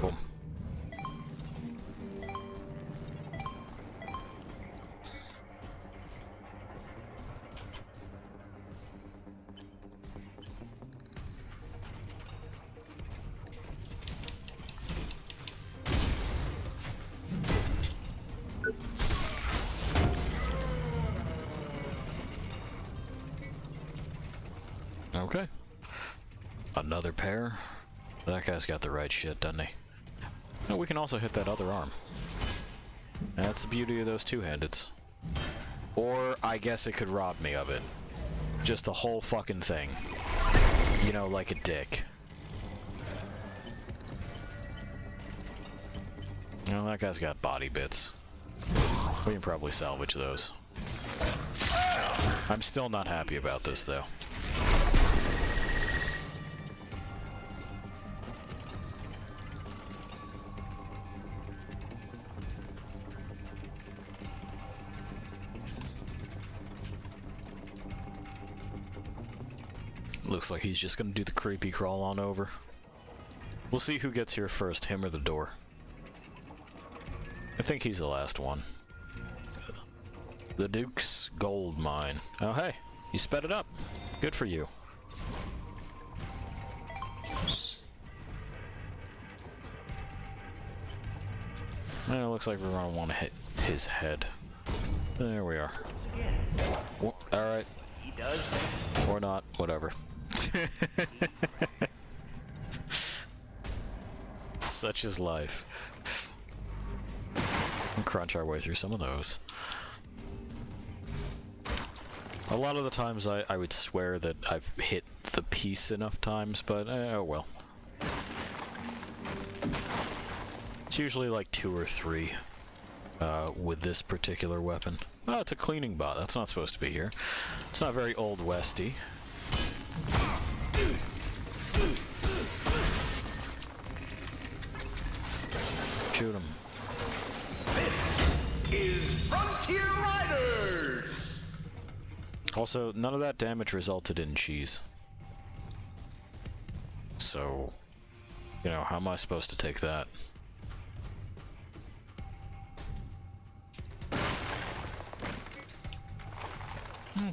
Boom. Okay. Another pair. That guy's got the right shit, doesn't he? No, we can also hit that other arm. That's the beauty of those two-handeds. Or, I guess it could rob me of it. Just the whole fucking thing. You know, like a dick. Well, that guy's got body bits. We can probably salvage those. I'm still not happy about this, though. Looks like he's just gonna do the creepy crawl on over. We'll see who gets here first, him or the door. I think he's the last one. The Duke's gold mine. Oh hey, you sped it up. Good for you. It looks like we're gonna want to hit his head. There we are. Alright. He does. Or not, whatever. Such is life. We'll crunch our way through some of those. A lot of the times I would swear that I've hit the piece enough times, but oh well. It's usually like 2 or 3 with this particular weapon. Oh, it's a cleaning bot. That's not supposed to be here. It's not very Old Westy. Shoot him. This is Frontier Riders! Also, none of that damage resulted in cheese. So, you know, how am I supposed to take that?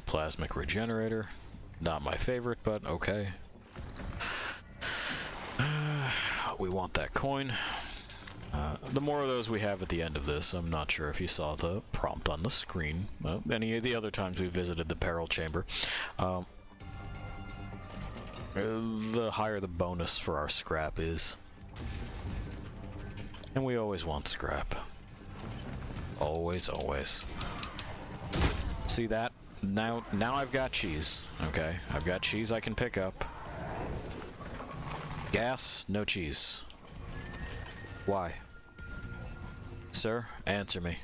Plasmic regenerator. Not my favorite, but okay. We want that coin. The more of those we have at the end of this, I'm not sure if you saw the prompt on the screen. Any of the other times we visited the Parrot chamber. The higher the bonus for our scrap is. And we always want scrap. Always, always. See that? Now I've got cheese. Okay, I've got cheese I can pick up. Gas, no cheese. Why? Sir, answer me.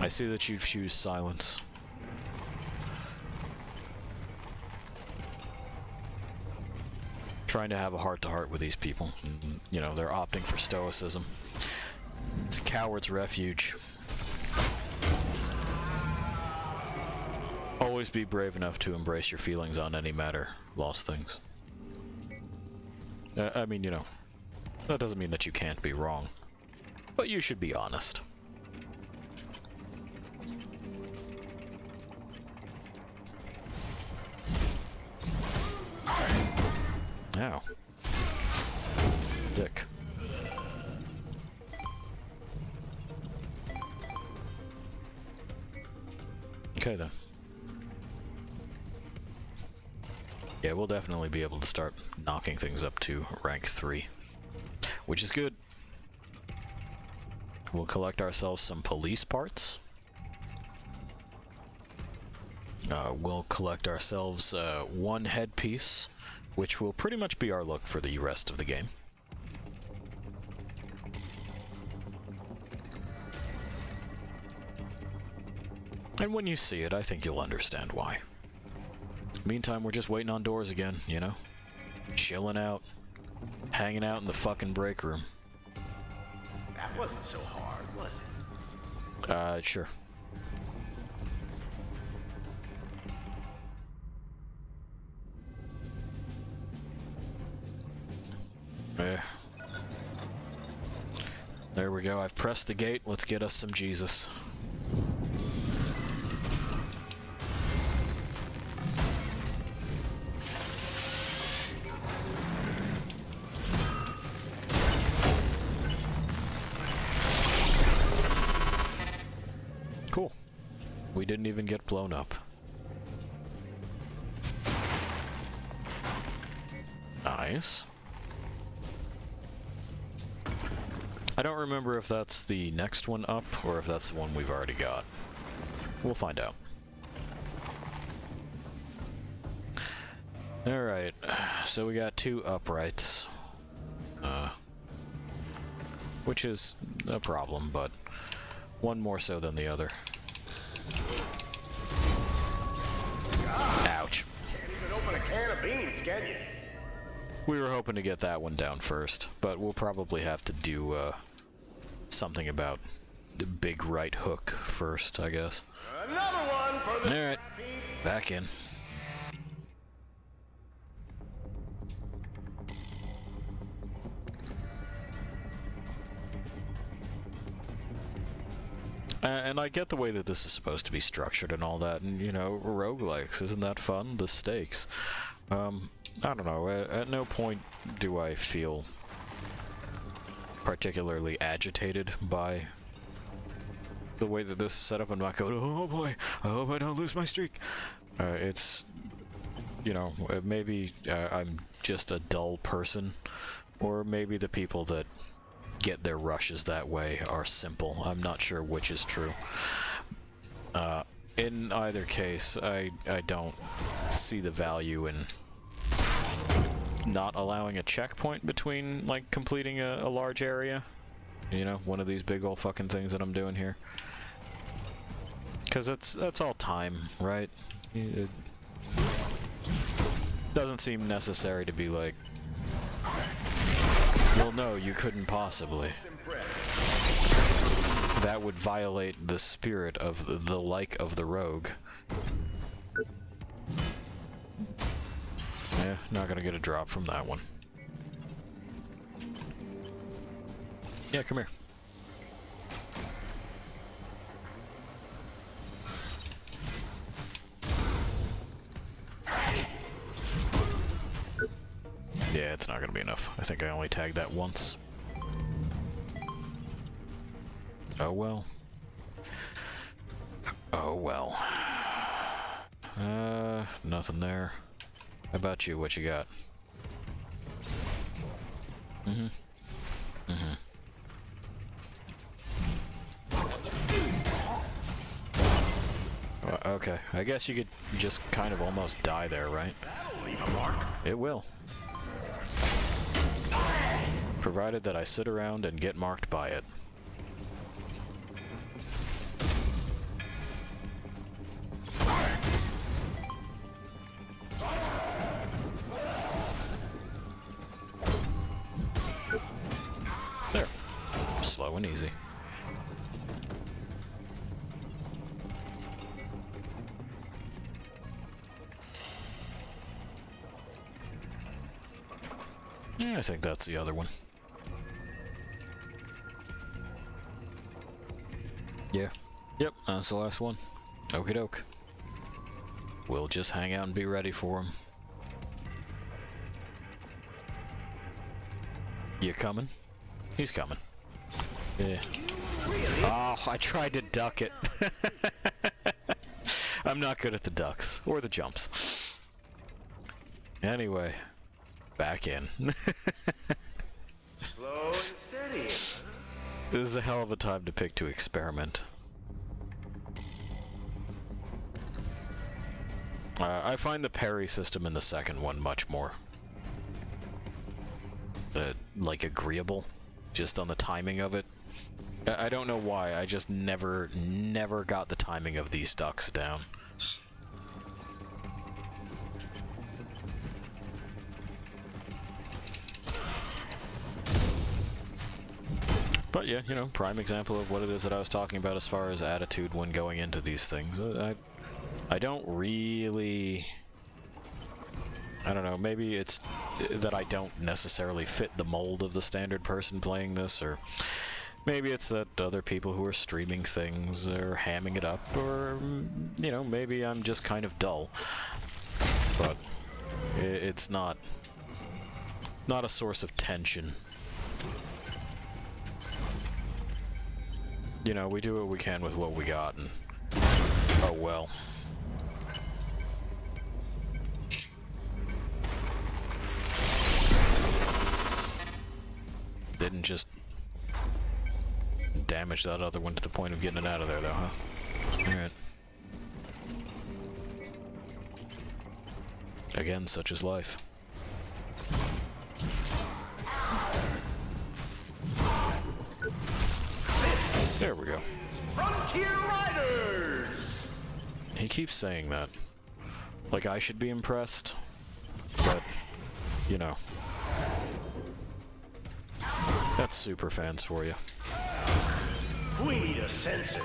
I see that you've choose silence. Trying to have a heart-to-heart with these people. You know, they're opting for stoicism. It's a coward's refuge. Always be brave enough to embrace your feelings on any matter. Lost things. I mean, you know, that doesn't mean that you can't be wrong. But you should be honest. Ow. Dick. Okay then. Yeah, we'll definitely be able to start knocking things up to rank 3. Which is good. We'll collect ourselves some police parts. We'll collect ourselves 1 headpiece, which will pretty much be our look for the rest of the game. And when you see it, I think you'll understand why. Meantime, we're just waiting on doors again, you know? Chilling out. Hanging out in the fucking break room. That wasn't so hard, was it? Sure. There we go. I've pressed the gate. Let's get us some Jesus. we didn't even get blown up. Nice. I don't remember if that's the next one up or if that's the one we've already got. We'll find out. Alright, so we got 2 uprights. Which is a problem, but one more so than the other. Ouch. Can't even open a can of beans, can you? We were hoping to get that one down first, but we'll probably have to do something about the big right hook first, I guess. Another one for the... Alright, back in. And I get the way that this is supposed to be structured and all that, and, you know, roguelikes, isn't that fun? The stakes. I don't know, at no point do I feel particularly agitated by the way that this is set up. I'm not going, oh boy, I hope I don't lose my streak. It's, you know, maybe I'm just a dull person, or maybe the people that get their rushes that way are simple. I'm not sure which is true. In either case, I don't see the value in not allowing a checkpoint between, like, completing a large area. You know, one of these big old fucking things that I'm doing here. Because that's all time, right? It doesn't seem necessary to be like, well, no, you couldn't possibly. That would violate the spirit of the like of the rogue. Yeah, not gonna get a drop from that one. Yeah, come here. Yeah, it's not gonna be enough. I think I only tagged that once. Oh well. Oh well. Nothing there. How about you? What you got? Okay, I guess you could just kind of almost die there, right? That'll leave a mark. It will. Provided that I sit around and get marked by it. There. Slow and easy. Yeah, I think that's the other one. Yeah. Yep, that's the last one. Okie doke. We'll just hang out and be ready for him. You coming? He's coming. Yeah. Oh, I tried to duck it. I'm not good at the ducks. Or the jumps. Anyway. Back in. Slow and steady. This is a hell of a time to pick to experiment. I find the parry system in the second one much more like agreeable, just on the timing of it. I don't know why, I just never got the timing of these ducks down. But yeah, you know, prime example of what it is that I was talking about as far as attitude when going into these things. I don't really... I don't know, maybe it's that I don't necessarily fit the mold of the standard person playing this, or maybe it's that other people who are streaming things are hamming it up, or, you know, maybe I'm just kind of dull. But it's not a source of tension. You know, we do what we can with what we got, and oh well. Didn't just damage that other one to the point of getting it out of there, though, huh? Alright. Again, such is life. There we go. Frontier Riders! He keeps saying that. Like I should be impressed. But, you know. That's super fans for you. We need a sensor.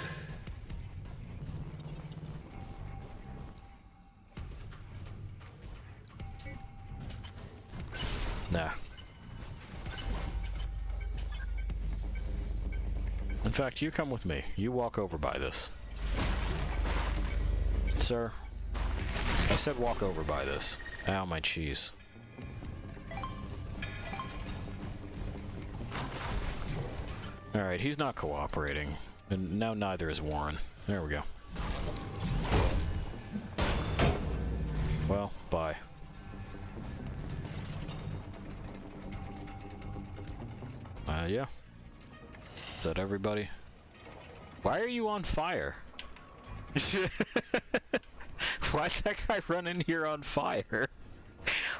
Nah. In fact, you come with me. You walk over by this. Sir, I said walk over by this. Ow, my cheese. Alright, he's not cooperating. And now neither is Warren. There we go. Well, bye. Yeah. Is that everybody? Why are you on fire? Why'd that guy run in here on fire?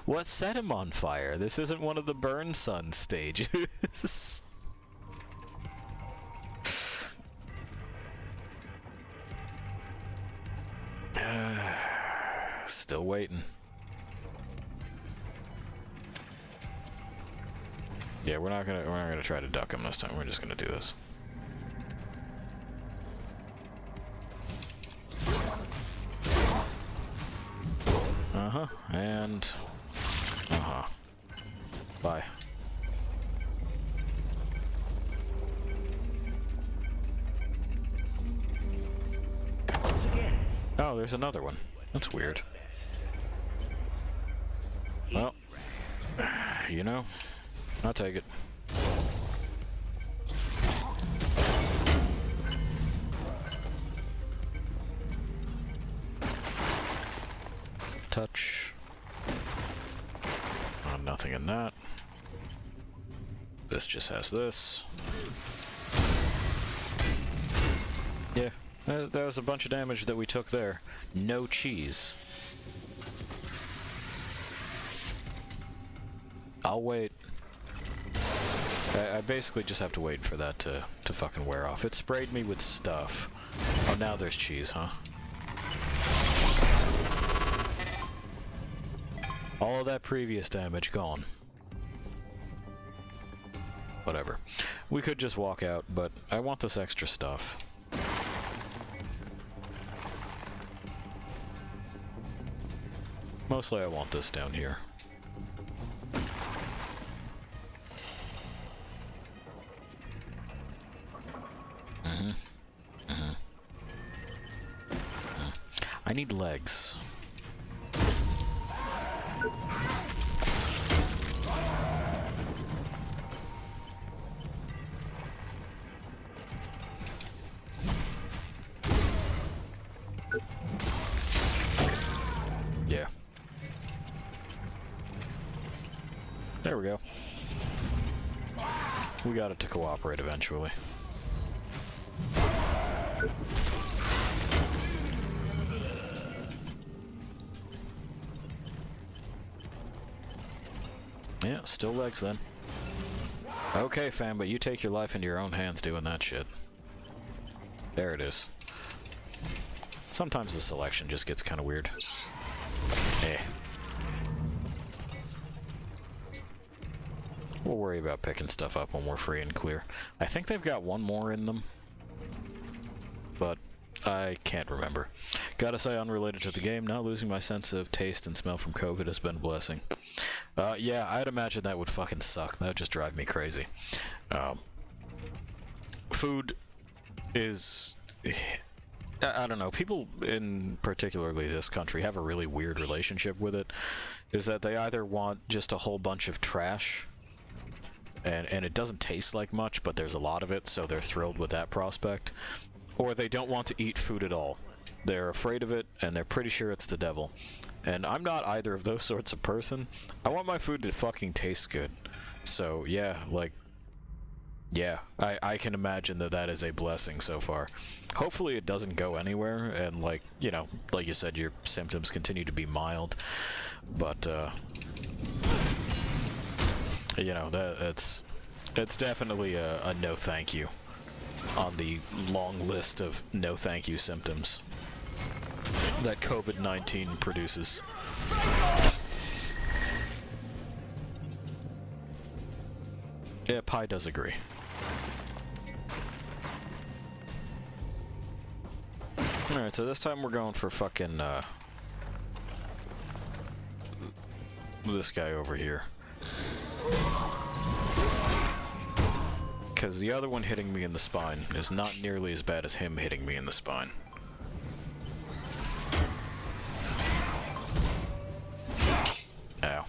What set him on fire? This isn't one of the Burn Sun stages. Still waiting. Yeah, we're not gonna try to duck him this time. We're just gonna do this. Uh-huh, and uh-huh. Bye. Oh, there's another one. That's weird. Well, you know, I'll take it. Touch. Oh, nothing in that. This just has this. Yeah, there was a bunch of damage that we took there. No cheese. I'll wait. I basically just have to wait for that to fucking wear off. It sprayed me with stuff. Oh, now there's cheese, huh? All of that previous damage gone. Whatever. We could just walk out, but I want this extra stuff. Mostly I want this down here. I need legs. Yeah. There we go. We got it to cooperate eventually. Yeah, still legs then. Okay, fam, but you take your life into your own hands doing that shit. There it is. Sometimes the selection just gets kind of weird. Eh. We'll worry about picking stuff up when we're free and clear. I think they've got one more in them, but I can't remember. Gotta say, unrelated to the game, not losing my sense of taste and smell from COVID has been a blessing. Yeah, I'd imagine that would fucking suck. That would just drive me crazy. Food is... I don't know, people in particularly this country have a really weird relationship with it. Is that they either want just a whole bunch of trash, and it doesn't taste like much, but there's a lot of it, so they're thrilled with that prospect. Or they don't want to eat food at all. They're afraid of it, and they're pretty sure it's the devil. And I'm not either of those sorts of person. I want my food to fucking taste good. So, yeah, like... Yeah, I can imagine that that is a blessing so far. Hopefully it doesn't go anywhere, and like, you know, like you said, your symptoms continue to be mild. But, you know, it's definitely a no thank you on the long list of no thank you symptoms that COVID-19 produces. Yeah, Pi does agree. Alright, so this time we're going for fucking, this guy over here. Because the other one hitting me in the spine is not nearly as bad as him hitting me in the spine. Ow.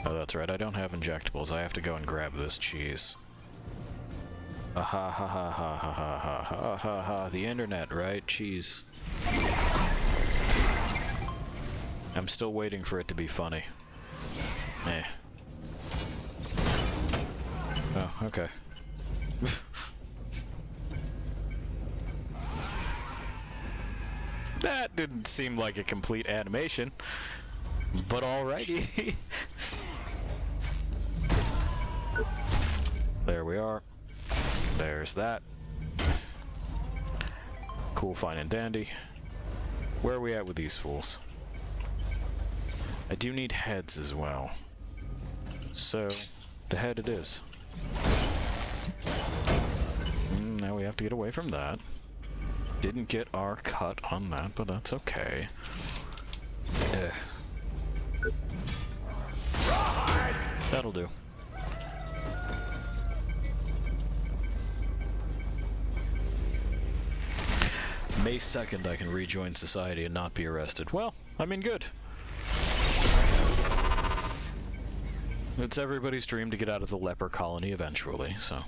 Oh, that's right, I don't have injectables. I have to go and grab this cheese. Ha ha ha ha ha ha ha ha ha ha. The internet, right? Cheese. I'm still waiting for it to be funny. Eh. Oh, okay. That didn't seem like a complete animation, but alrighty. There we are. There's that. Cool, fine, and dandy. Where are we at with these fools? I do need heads as well. So, the head it is. Now we have to get away from that. Didn't get our cut on that, but that's okay. That'll do. May 2nd, I can rejoin society and not be arrested. Well, I mean, good. It's everybody's dream to get out of the leper colony eventually, so...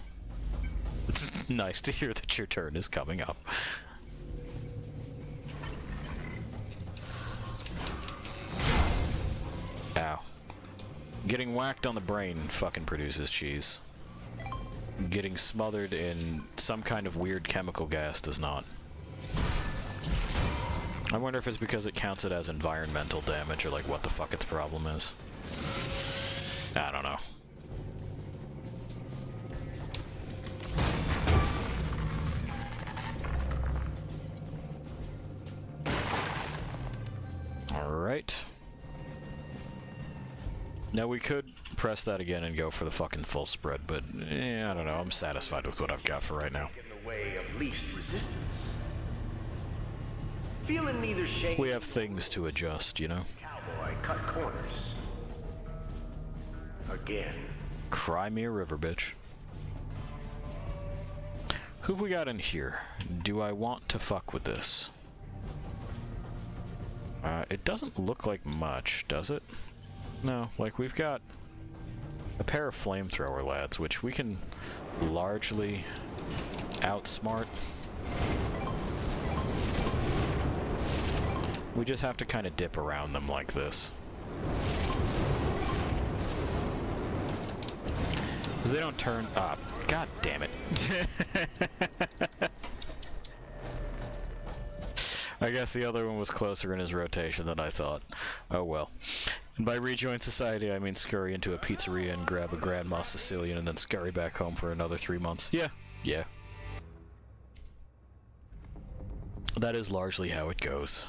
It's nice to hear that your turn is coming up. Ow. Getting whacked on the brain fucking produces cheese. Getting smothered in some kind of weird chemical gas does not. I wonder if it's because it counts it as environmental damage or like what the fuck its problem is. I don't know. Alright. Now we could press that again and go for the fucking full spread, but I don't know. I'm satisfied with what I've got for right now. In the way of least resistance. Feeling neither shame. We have things to adjust, you know? Cowboy cut corners. Again. Cry me a river, bitch. Who've we got in here? Do I want to fuck with this? It doesn't look like much, does it? No, like we've got a pair of flamethrower lads, which we can largely outsmart. We just have to kind of dip around them like this. Because they don't turn up. God damn it. I guess the other one was closer in his rotation than I thought. Oh well. And by rejoin society, I mean scurry into a pizzeria and grab a Grandma Sicilian and then scurry back home for another 3 months. Yeah. Yeah. That is largely how it goes.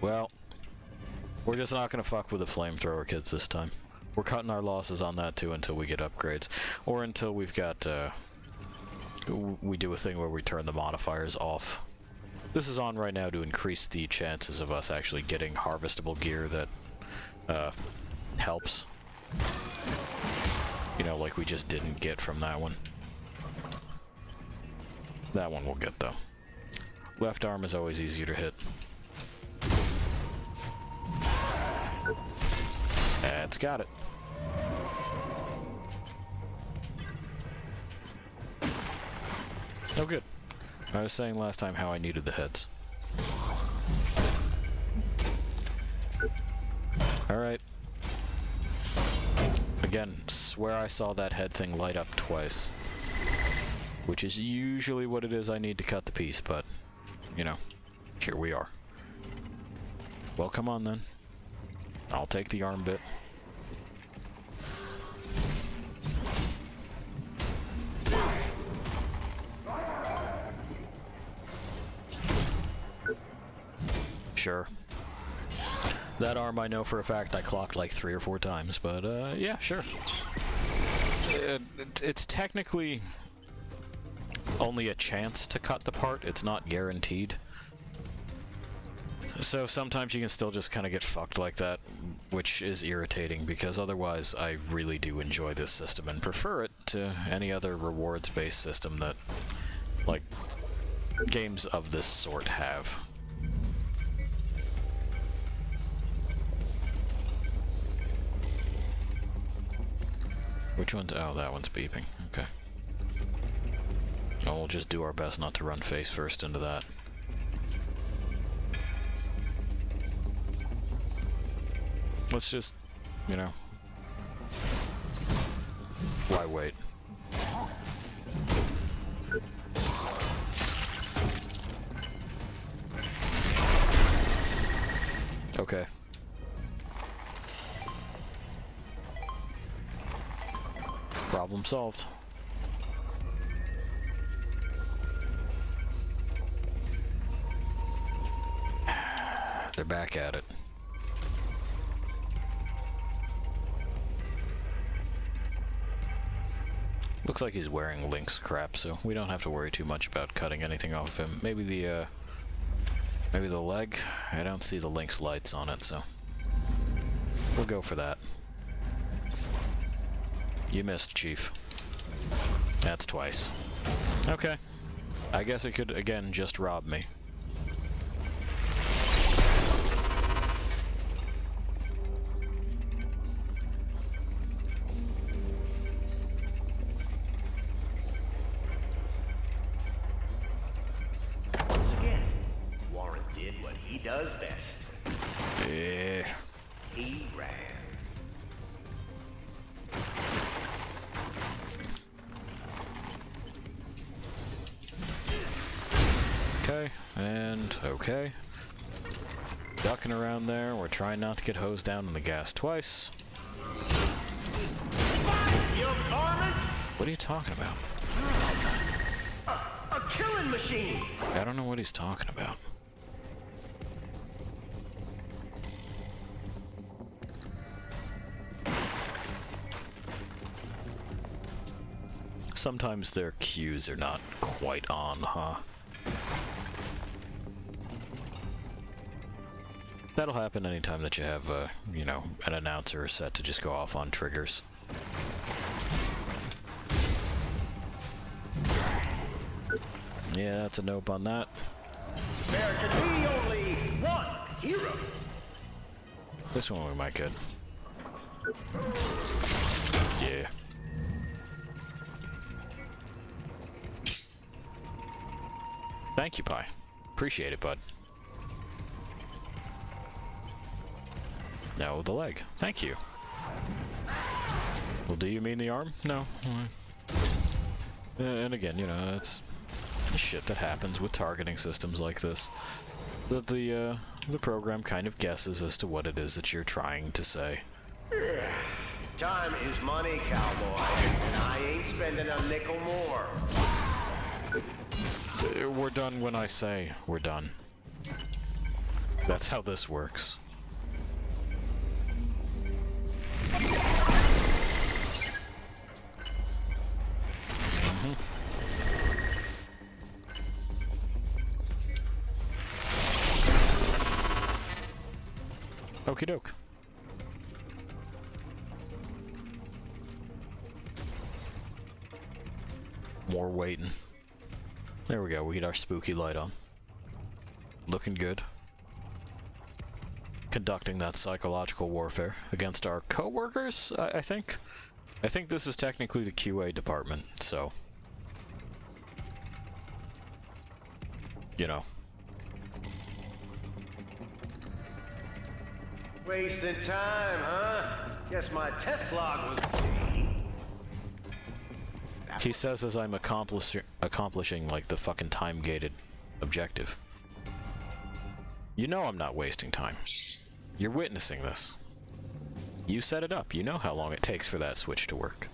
Well, we're just not gonna fuck with the flamethrower kids this time. We're cutting our losses on that too until we get upgrades, or until we've got we do a thing where we turn the modifiers off. This is on right now to increase the chances of us actually getting harvestable gear that helps. You know, like we just didn't get from that one. That one we'll get though. Left arm is always easier to hit. It's got it. Oh, good. I was saying last time how I needed the heads. Alright. Again, swear I saw that head thing light up twice. Which is usually what it is I need to cut the piece, but, you know, here we are. Well, come on then. I'll take the arm bit. Sure. That arm I know for a fact I clocked like 3 or 4 times, but yeah, sure. It's technically only a chance to cut the part, it's not guaranteed. So sometimes you can still just kind of get fucked like that, which is irritating because otherwise I really do enjoy this system and prefer it to any other rewards-based system that, like, games of this sort have. Which one's... oh, that one's beeping. Okay. Oh, we'll just do our best not to run face first into that. Let's just, you know... why wait? Okay. Problem solved. They're back at it. Looks like he's wearing Link's crap, so we don't have to worry too much about cutting anything off of him. Maybe the leg? I don't see the Link's lights on it, so we'll go for that. You missed, Chief. That's twice. Okay. I guess it could, again, just rob me. Once again, Warren did what he does best. Yeah. He ran. Okay, and okay. Ducking around there. We're trying not to get hosed down in the gas twice. What are you talking about? A killing machine! I don't know what he's talking about. Sometimes their cues are not quite on, huh? That'll happen anytime that you have, you know, an announcer set to just go off on triggers. Yeah, that's a nope on that. There can be only one hero. This one we might get. Yeah. Thank you, Pi. Appreciate it, bud. No, the leg. Thank you. Well, do you mean the arm? No. And again, you know, it's shit that happens with targeting systems like this. That the program kind of guesses as to what it is that you're trying to say. Time is money, cowboy, and I ain't spending a nickel more. We're done when I say we're done. That's how this works. Okie doke. More waiting. There we go, we get our spooky light on. Looking good. Conducting that psychological warfare against our co-workers, I think. I think this is technically the QA department, so... you know. Wasting time, huh? Guess my test log was... He says as I'm accomplishing, like, the fucking time-gated objective. You know I'm not wasting time. You're witnessing this. You set it up. You know how long it takes for that switch to work.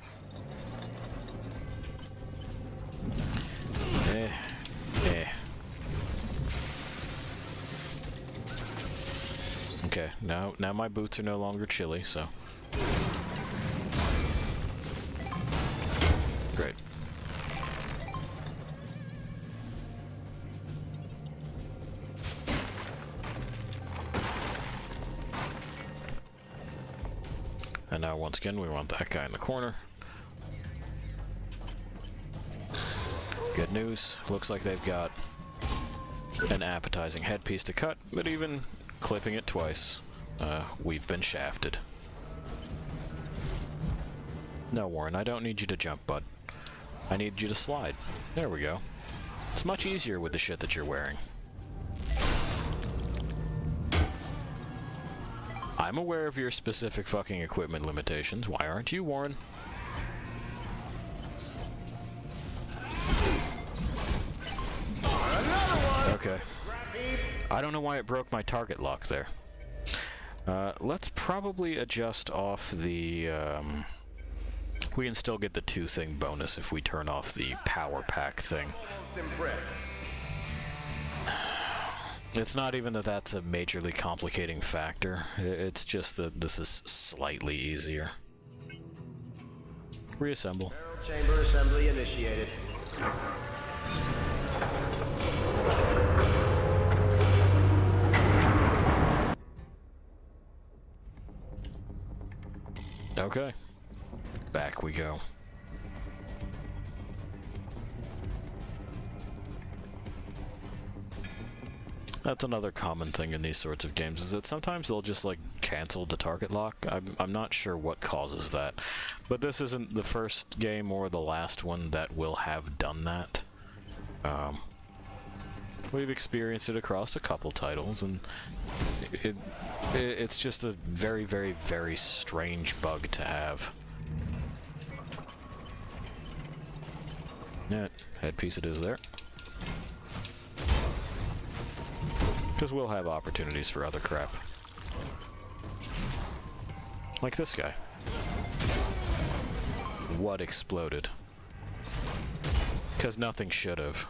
Okay, now my boots are no longer chilly, so... Great. And now once again we want that guy in the corner. Good news, looks like they've got an appetizing headpiece to cut, but even clipping it twice, we've been shafted. No, Warren, I don't need you to jump, bud. I need you to slide. There we go. It's much easier with the shit that you're wearing. I'm aware of your specific fucking equipment limitations. Why aren't you, Warren? Okay. I don't know why it broke my target lock there. Let's probably adjust off the, we can still get the 2-thing bonus if we turn off the power pack thing. It's not even that that's a majorly complicating factor. It's just that this is slightly easier. Reassemble. Chamber assembly initiated. Okay. Back we go. That's another common thing in these sorts of games, is that sometimes they'll just, like, cancel the target lock. I'm not sure what causes that. But this isn't the first game or the last one that will have done that. We've experienced it across a couple titles, and it's just a very, very, very strange bug to have. Yeah, headpiece it is there. Because we'll have opportunities for other crap. Like this guy. What exploded? Because nothing should have.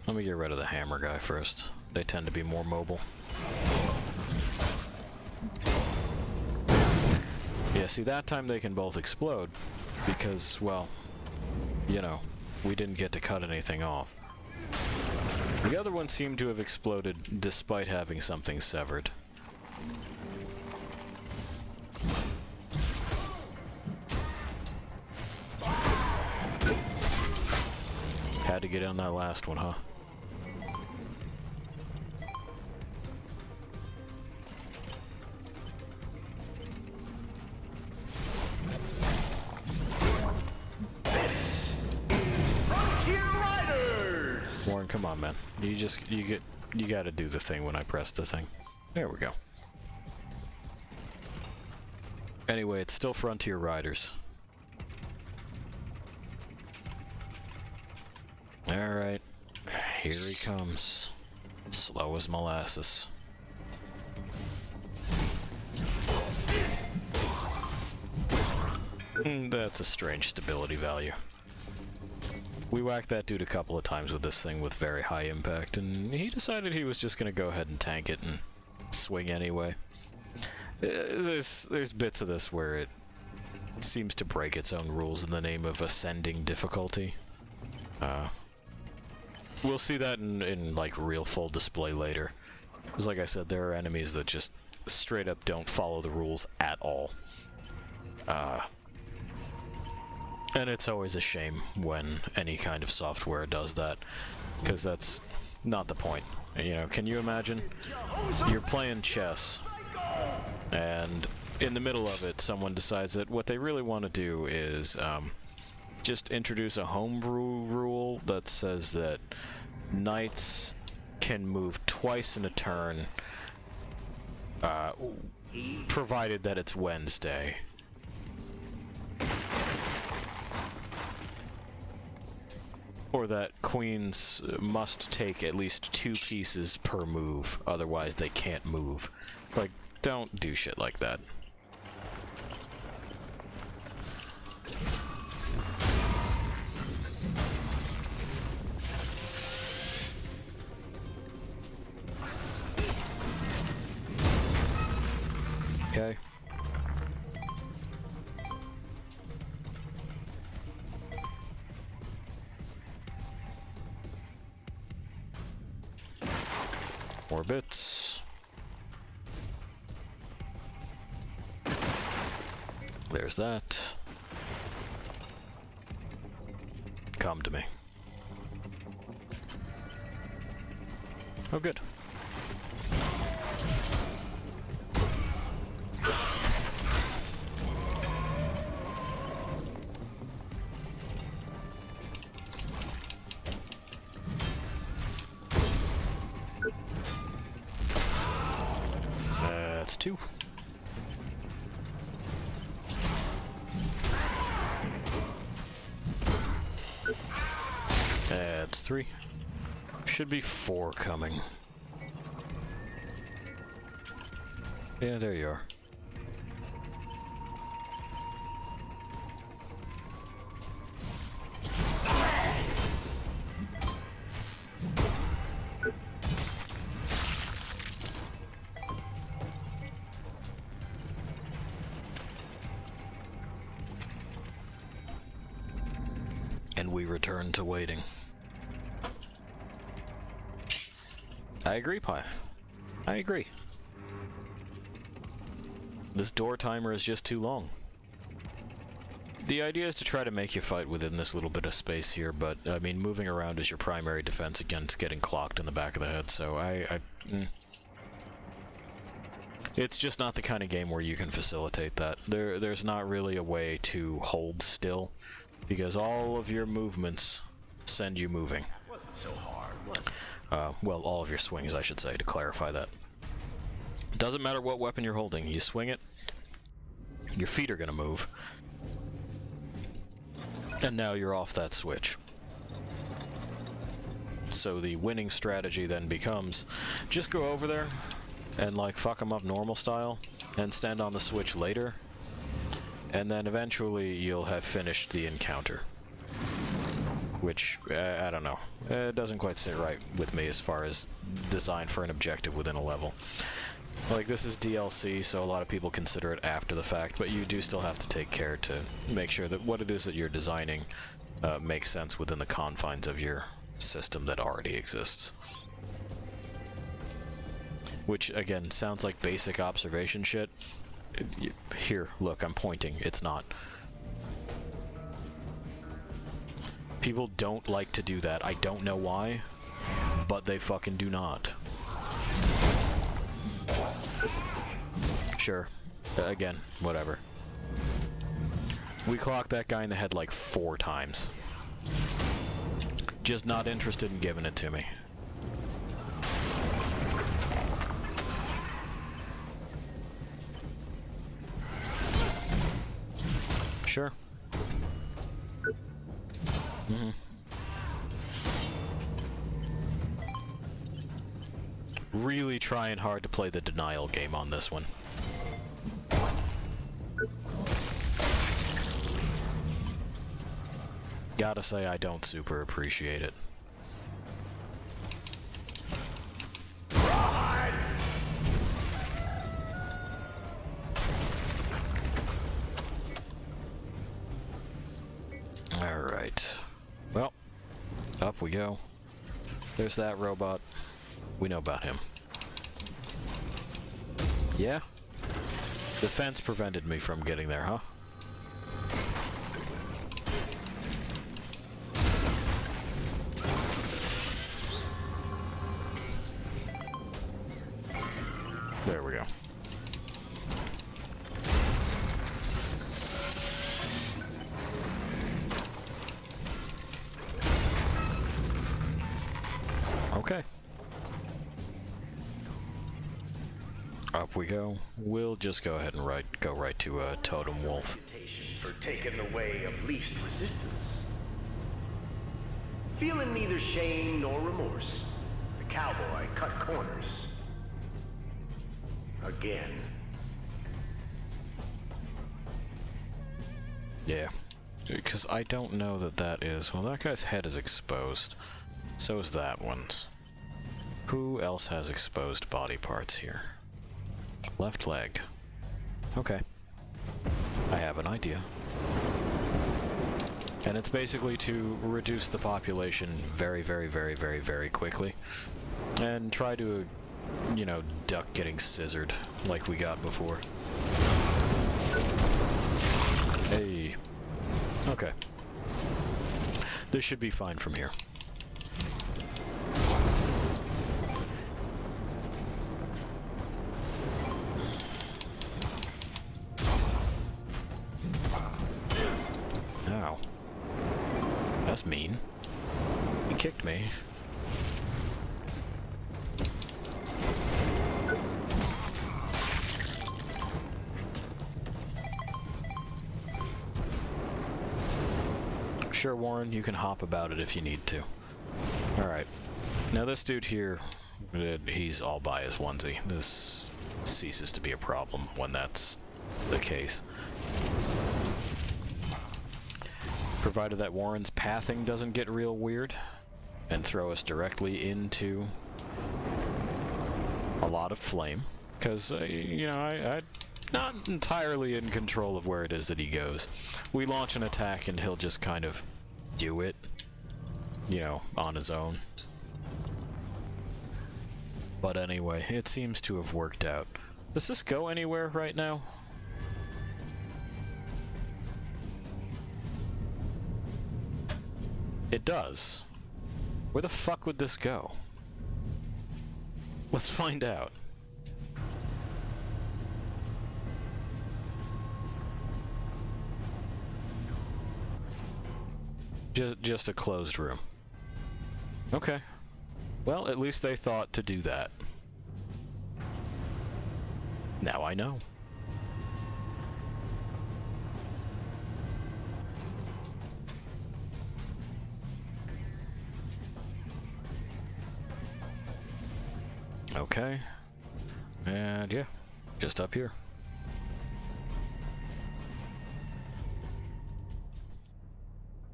Let me get rid of the hammer guy first. They tend to be more mobile. Yeah, see, that time they can both explode because, well, you know, we didn't get to cut anything off. The other one seemed to have exploded despite having something severed. Had to get on that last one, huh? Warren, come on, man. You gotta do the thing when I press the thing. There we go. Anyway, it's still Frontier Riders. Alright. Here he comes. Slow as molasses. That's a strange stability value. We whacked that dude a couple of times with this thing with very high impact, and he decided he was just gonna go ahead and tank it and swing anyway. There's bits of this where it seems to break its own rules in the name of ascending difficulty. We'll see that in like real full display later. Because like I said, there are enemies that just straight up don't follow the rules at all. And it's always a shame when any kind of software does that, because that's not the point. You know, can you imagine? You're playing chess, and in the middle of it, someone decides that what they really want to do is just introduce a homebrew rule that says that knights can move twice in a turn, provided that it's Wednesday. Or that queens must take at least 2 pieces per move, otherwise they can't move. Like, don't do shit like that. Okay. More bits. There's that. Come to me. Oh, good. That's 2. That's 3. Should be 4 coming. Yeah, there you are. And we return to waiting. I agree, Pi. I agree. This door timer is just too long. The idea is to try to make you fight within this little bit of space here, but, I mean, moving around is your primary defense against getting clocked in the back of the head, so It's just not the kind of game where you can facilitate that. There's not really a way to hold still, because all of your movements send you moving. Wasn't so hard, was it? Well, all of your swings, I should say, to clarify that. Doesn't matter what weapon you're holding, you swing it, your feet are gonna move, and now you're off that switch. So the winning strategy then becomes, just go over there and like fuck them up normal style, and stand on the switch later, and then eventually you'll have finished the encounter. Which, I don't know, it doesn't quite sit right with me as far as design for an objective within a level. Like, this is DLC, so a lot of people consider it after the fact, but you do still have to take care to make sure that what it is that you're designing makes sense within the confines of your system that already exists. Which, again, sounds like basic observation shit. Here, look, I'm pointing. It's not. People don't like to do that. I don't know why, but they fucking do not. Sure. Again, whatever. We clocked that guy in the head like 4 times. Just not interested in giving it to me. Sure. Mm-hmm. Really trying hard to play the denial game on this one. Gotta say, I don't super appreciate it. Alright. Well, up we go. There's that robot. We know about him. Yeah? The fence prevented me from getting there, huh? There we go. Okay. Up we go. We'll just go ahead and go right to Totem Wolf. For taking the way of least resistance. Feeling neither shame nor remorse, the cowboy cut corners. Again. Yeah. Because I don't know that is... Well, that guy's head is exposed. So is that one's. Who else has exposed body parts here? Left leg. Okay. I have an idea. And it's basically to reduce the population very, very, very, very, very quickly. And try to, you know, duck getting scissored like we got before. Hey. Okay. This should be fine from here. Ow. That's mean. He kicked me. Sure, Warren, you can hop about it if you need to. Alright. Now this dude here, he's all by his onesie. This ceases to be a problem when that's the case. Provided that Warren's pathing doesn't get real weird and throw us directly into a lot of flame. Because, you know, I'm not entirely in control of where it is that he goes. We launch an attack and he'll just kind of do it, you know, on his own. But anyway, it seems to have worked out. Does this go anywhere right now? It does. Where the fuck would this go? Let's find out. Just a closed room. Okay. Well, at least they thought to do that. Now I know. Okay. And yeah, just up here.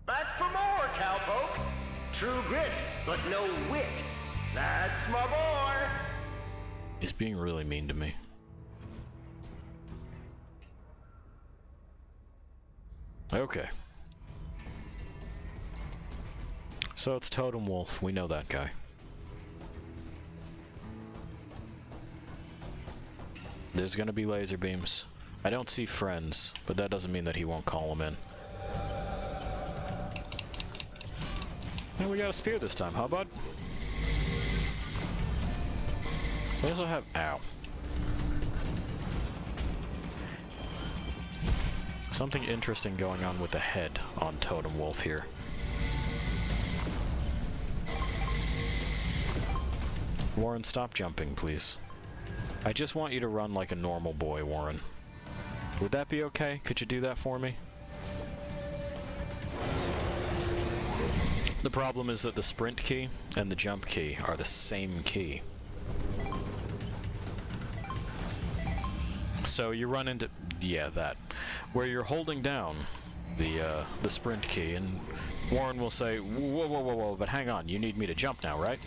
Back for more, cowpoke. True grit, but no wit. That's my boy. He's being really mean to me. Okay. So it's Totem Wolf. We know that guy. There's gonna be laser beams. I don't see friends, but that doesn't mean that he won't call them in. And we got a spear this time, huh, bud? We also have... Ow. Something interesting going on with the head on Totem Wolf here. Warren, stop jumping, please. I just want you to run like a normal boy, Warren. Would that be okay? Could you do that for me? The problem is that the sprint key and the jump key are the same key. So you run into... yeah, that. Where you're holding down the sprint key, and Warren will say, whoa, whoa, whoa, whoa, but hang on, you need me to jump now, right?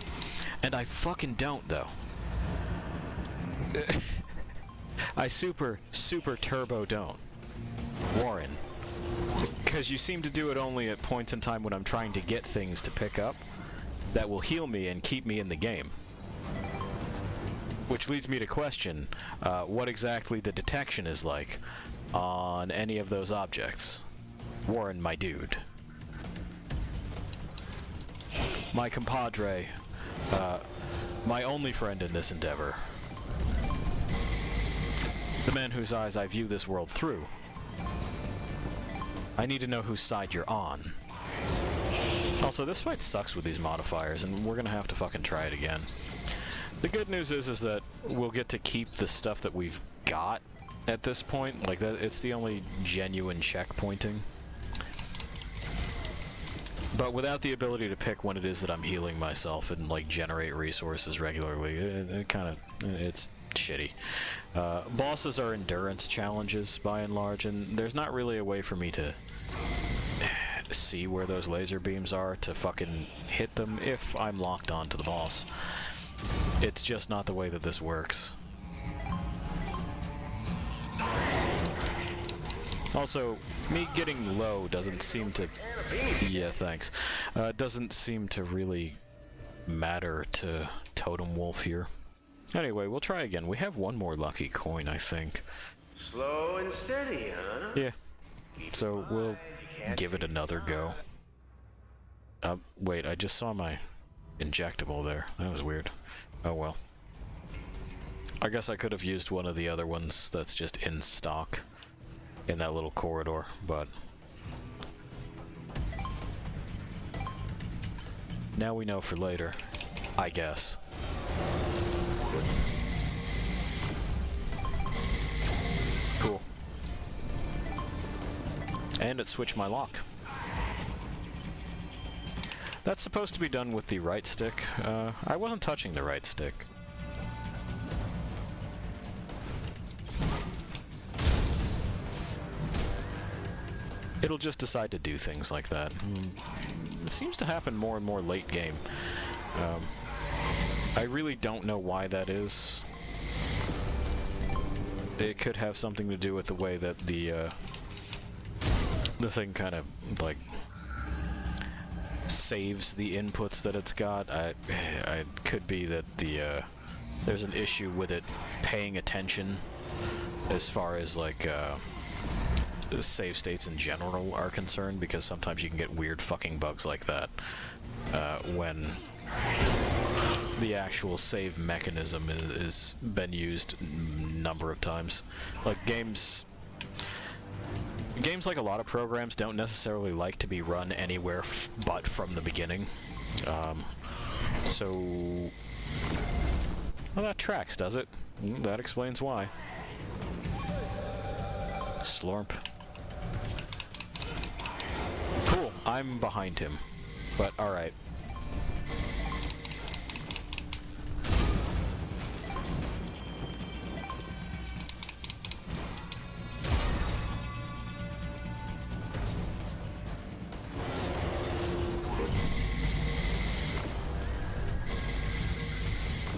And I fucking don't, though. I super turbo don't. Warren. Because you seem to do it only at points in time when I'm trying to get things to pick up that will heal me and keep me in the game. Which leads me to question what exactly the detection is like on any of those objects. Warren, my dude. My compadre. My only friend in this endeavor. The man whose eyes I view this world through. I need to know whose side you're on. Also, this fight sucks with these modifiers, and we're gonna have to fucking try it again. The good news is that we'll get to keep the stuff that we've got at this point. Like, that, it's the only genuine checkpointing. But without the ability to pick when it is that I'm healing myself and, like, generate resources regularly, it kind of, it's shitty. Bosses are endurance challenges, by and large, and there's not really a way for me to see where those laser beams are to fucking hit them if I'm locked onto the boss. It's just not the way that this works. Also, me getting low doesn't seem to... Yeah, thanks. Doesn't seem to really matter to Totem Wolf here. Anyway, we'll try again. We have one more lucky coin, I think. Slow and steady, huh? Yeah. So we'll give it another go. Wait, I just saw my injectable there. That was weird. Oh well. I guess I could have used one of the other ones that's just in stock in that little corridor, but now we know for later, I guess. Cool. And it switched my lock. That's supposed to be done with the right stick. I wasn't touching the right stick. It'll just decide to do things like that. It seems to happen more and more late game. I really don't know why that is. It could have something to do with the way that the thing kind of, like, saves the inputs that it's got. It could be that there's an issue with it paying attention as far as, like, save states in general are concerned, because sometimes you can get weird fucking bugs like that when the actual save mechanism is been used a number of times. Like, games like a lot of programs don't necessarily like to be run anywhere but from the beginning. So well, that tracks, does it? That explains why. Slurp. Cool, I'm behind him, but alright.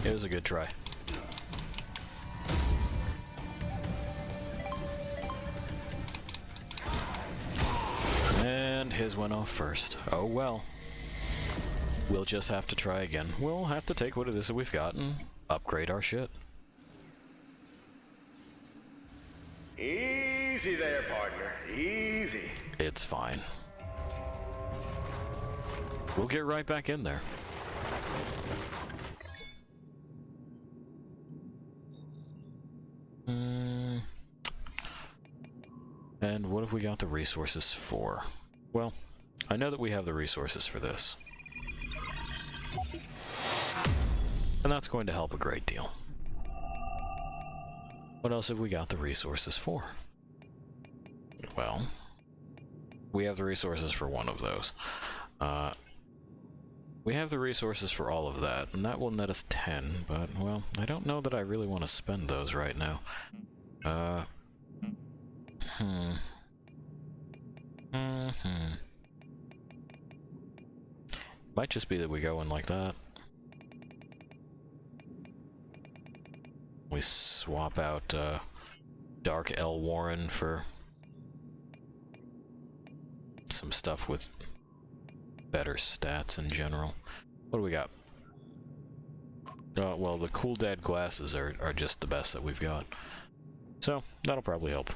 It was a good try. And his went off first. Oh well. We'll just have to try again. We'll have to take what it is that we've got and upgrade our shit. Easy there, partner. Easy. It's fine. We'll get right back in there. And what have we got the resources for? Well, I know that we have the resources for this. And that's going to help a great deal. What else have we got the resources for? Well, we have the resources for one of those. We have the resources for all of that, and that will net us 10, but, well, I don't know that I really want to spend those right now. Might just be that we go in like that. We swap out Dark L. Warren for some stuff with better stats in general. What do we got? Well, the Cool Dad glasses are just the best that we've got. So, that'll probably help.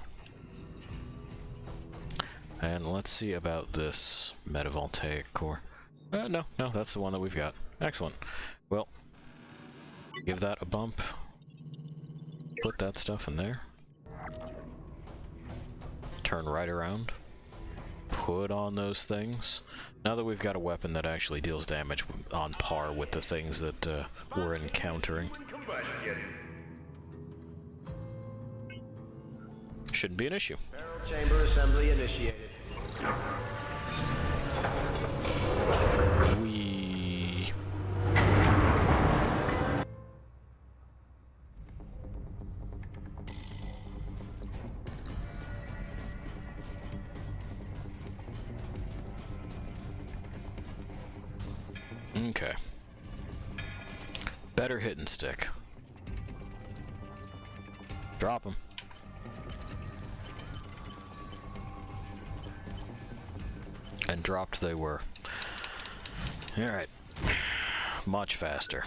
And let's see about this metavoltaic core. No, that's the one that we've got. Excellent. Well, give that a bump. Put that stuff in there. Turn right around. put on those things. Now that we've got a weapon that actually deals damage on par with the things that we're encountering. Shouldn't be an issue. Barrel chamber assembly initiated. Okay. Better hit and stick. Drop him. And dropped they were. Alright. Much faster.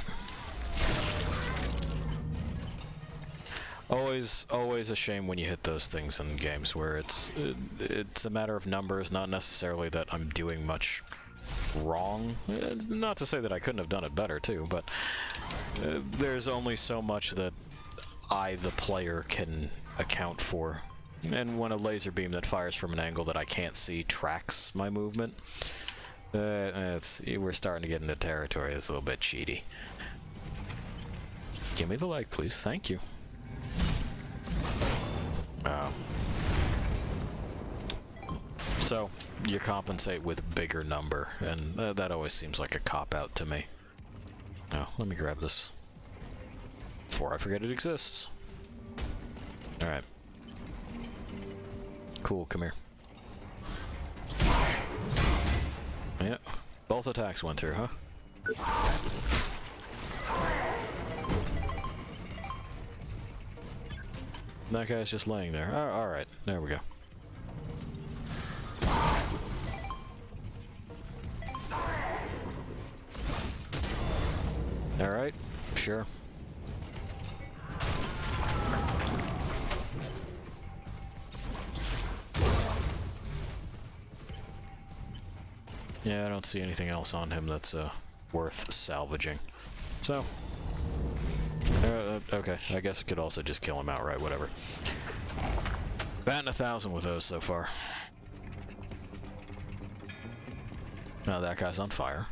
Always a shame when you hit those things in games where it's a matter of numbers, not necessarily that I'm doing much wrong. Not to say that I couldn't have done it better too, but there's only so much that I, the player, can account for. And when a laser beam that fires from an angle that I can't see tracks my movement, we're starting to get into territory that's a little bit cheaty. Give me the leg, please. Thank you. So, you compensate with bigger number, and that always seems like a cop-out to me. Now, let me grab this before I forget it exists. Alright. Cool, come here. Yeah, both attacks went through, huh? That guy's just laying there. Oh, alright, there we go. Alright, sure. Yeah, I don't see anything else on him that's worth salvaging. So, okay, I guess I could also just kill him outright, whatever. Batting 1,000 with those so far. Now that guy's on fire.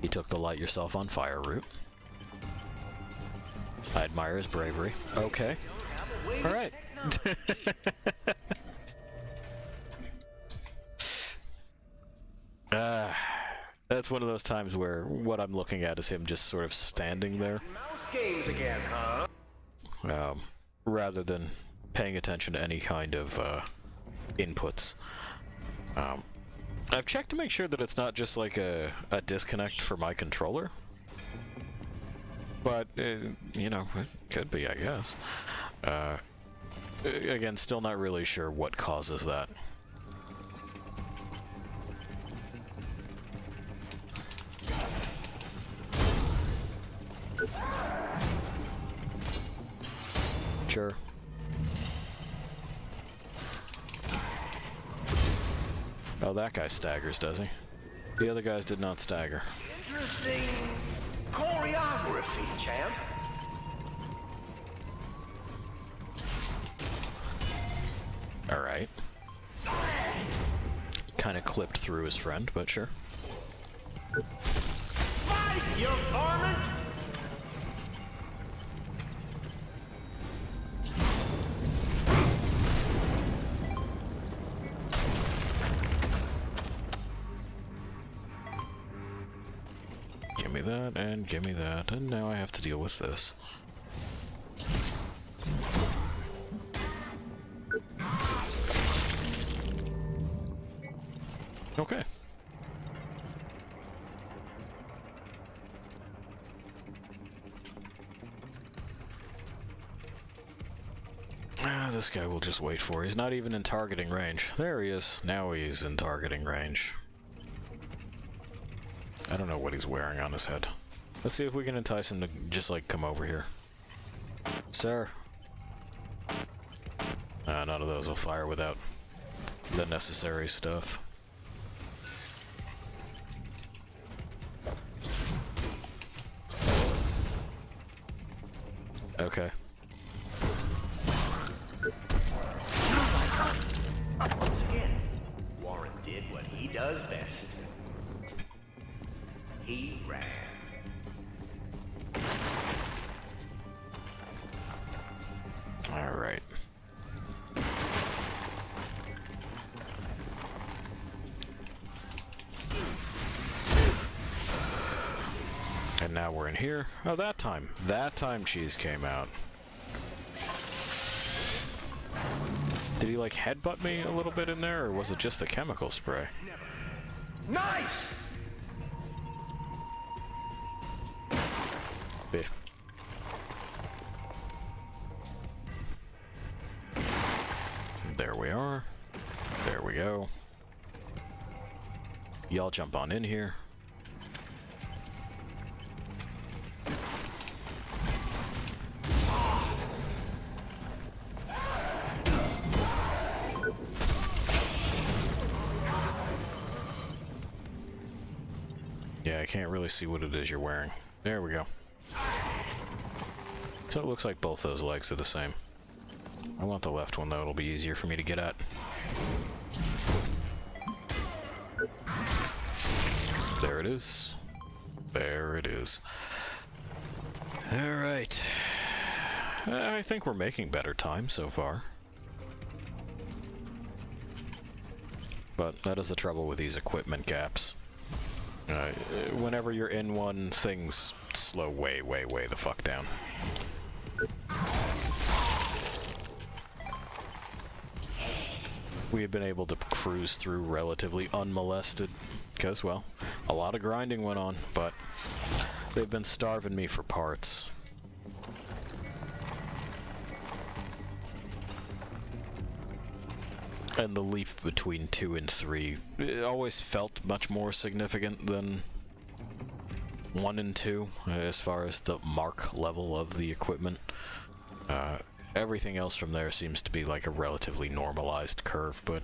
He took the light yourself on fire route. I admire his bravery. Okay. Alright. That's one of those times where what I'm looking at is him just sort of standing there. Mouse games again, huh? Rather than paying attention to any kind of inputs. I've checked to make sure that it's not just like a disconnect for my controller. But, you know, it could be, I guess. Again, still not really sure what causes that. Sure. Oh, that guy staggers, does he? The other guys did not stagger. Interesting choreography, champ. Alright. Kind of clipped through his friend, but sure. Fight, you varmint! Give me that, and give me that, and now I have to deal with this. Okay. This guy will just wait for. He's not even in targeting range. There he is. Now he's in targeting range. I don't know what he's wearing on his head. Let's see if we can entice him to just, like, come over here. Sir. None of those will fire without the necessary stuff. Okay. Once again, And now we're in here. Oh, that time cheese came out. Did he like headbutt me a little bit in there, or was it just a chemical spray? Nice! Yeah. There we are. There we go. Y'all jump on in here. Yeah, I can't really see what it is you're wearing. There we go. So it looks like both those legs are the same. I want the left one, though. It'll be easier for me to get at. There it is. There it is. Alright. I think we're making better time so far. But that is the trouble with these equipment gaps. Whenever you're in one, things slow way the fuck down. We have been able to cruise through relatively unmolested, because, well, a lot of grinding went on, but they've been starving me for parts. And the leap between 2 and 3 it always felt much more significant than 1 and 2 as far as the mark level of the equipment. Everything else from there seems to be like a relatively normalized curve, but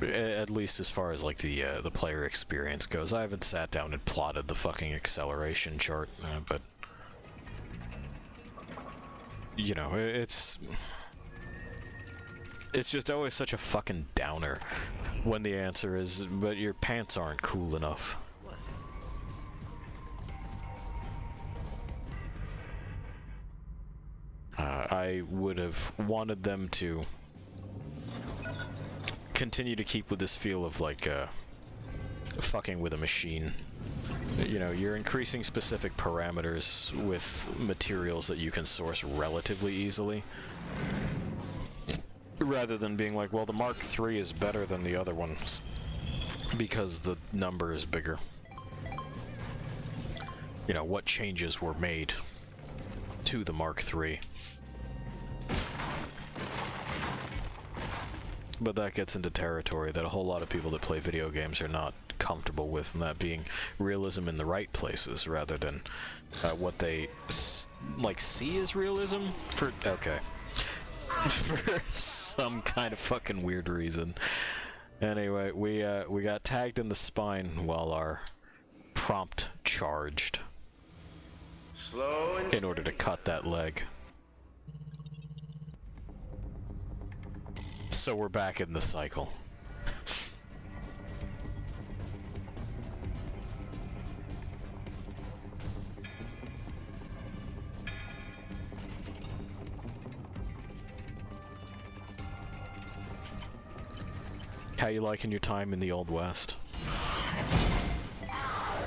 at least as far as like the player experience goes, I haven't sat down and plotted the fucking acceleration chart, but you know, it's just always such a fucking downer when the answer is, but your pants aren't cool enough. I would have wanted them to continue to keep with this feel of like fucking with a machine. You know, you're increasing specific parameters with materials that you can source relatively easily, rather than being like, well, the Mark III is better than the other ones because the number is bigger. You know, what changes were made to the Mark III. But that gets into territory that a whole lot of people that play video games are not comfortable with, and that being realism in the right places rather than what they like see as realism for for some kind of fucking weird reason. Anyway, we got tagged in the spine while our prompt charged in order to cut that leg. So we're back in the cycle. How you liking your time in the Old West?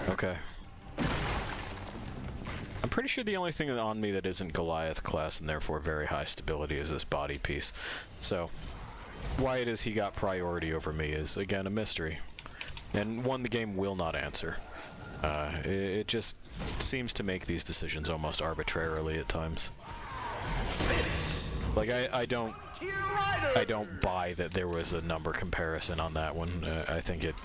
Okay. I'm pretty sure the only thing on me that isn't Goliath class and therefore very high stability is this body piece. So, why it is he got priority over me is, again, a mystery. And one the game will not answer. It just seems to make these decisions almost arbitrarily at times. Like, I don't buy that there was a number comparison on that one. I think it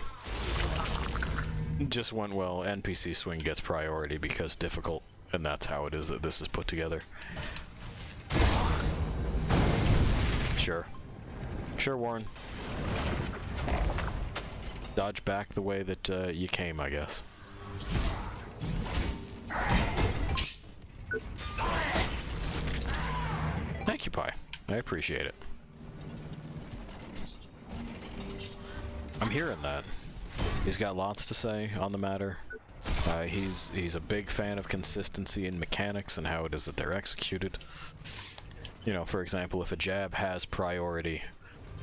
just went, well, NPC swing gets priority because difficult, and that's how it is that this is put together. Sure. Sure, Warren. Dodge back the way that you came, I guess. Thank you, Pi. I appreciate it. I'm hearing that. He's got lots to say on the matter. He's a big fan of consistency in mechanics and how it is that they're executed. You know, for example, if a jab has priority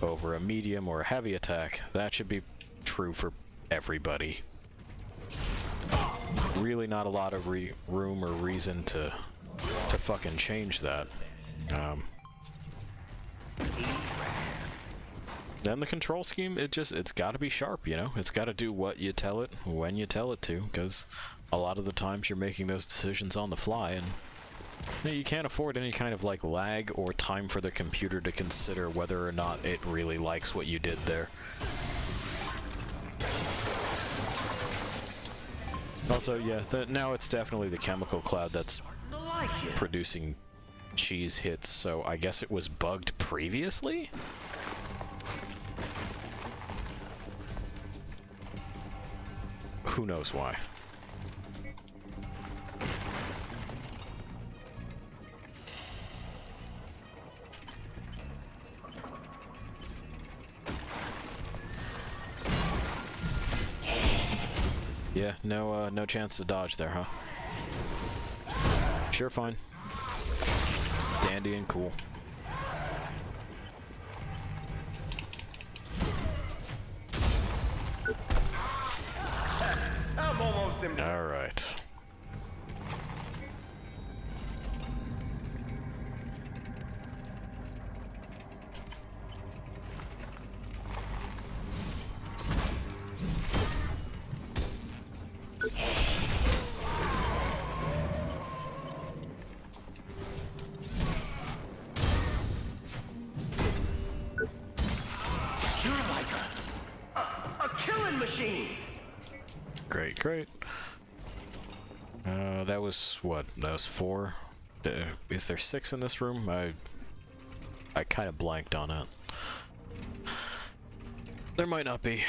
over a medium or a heavy attack, that should be true for everybody. really not a lot of room or reason to fucking change that. Then the control scheme, it's got to be sharp, you know? It's got to do what you tell it, when you tell it to, because a lot of the times you're making those decisions on the fly, and you can't afford any kind of, like, lag or time for the computer to consider whether or not it really likes what you did there. Also, yeah, now it's definitely the chemical cloud that's producing cheese hits, so I guess it was bugged previously? Who knows why? Yeah, no chance to dodge there, huh? Sure, fine. Dandy and cool. I'm almost in. All right. You're like a killing machine. Great, great. That was what? That was 4. Is there 6 in this room? I kind of blanked on it. There might not be.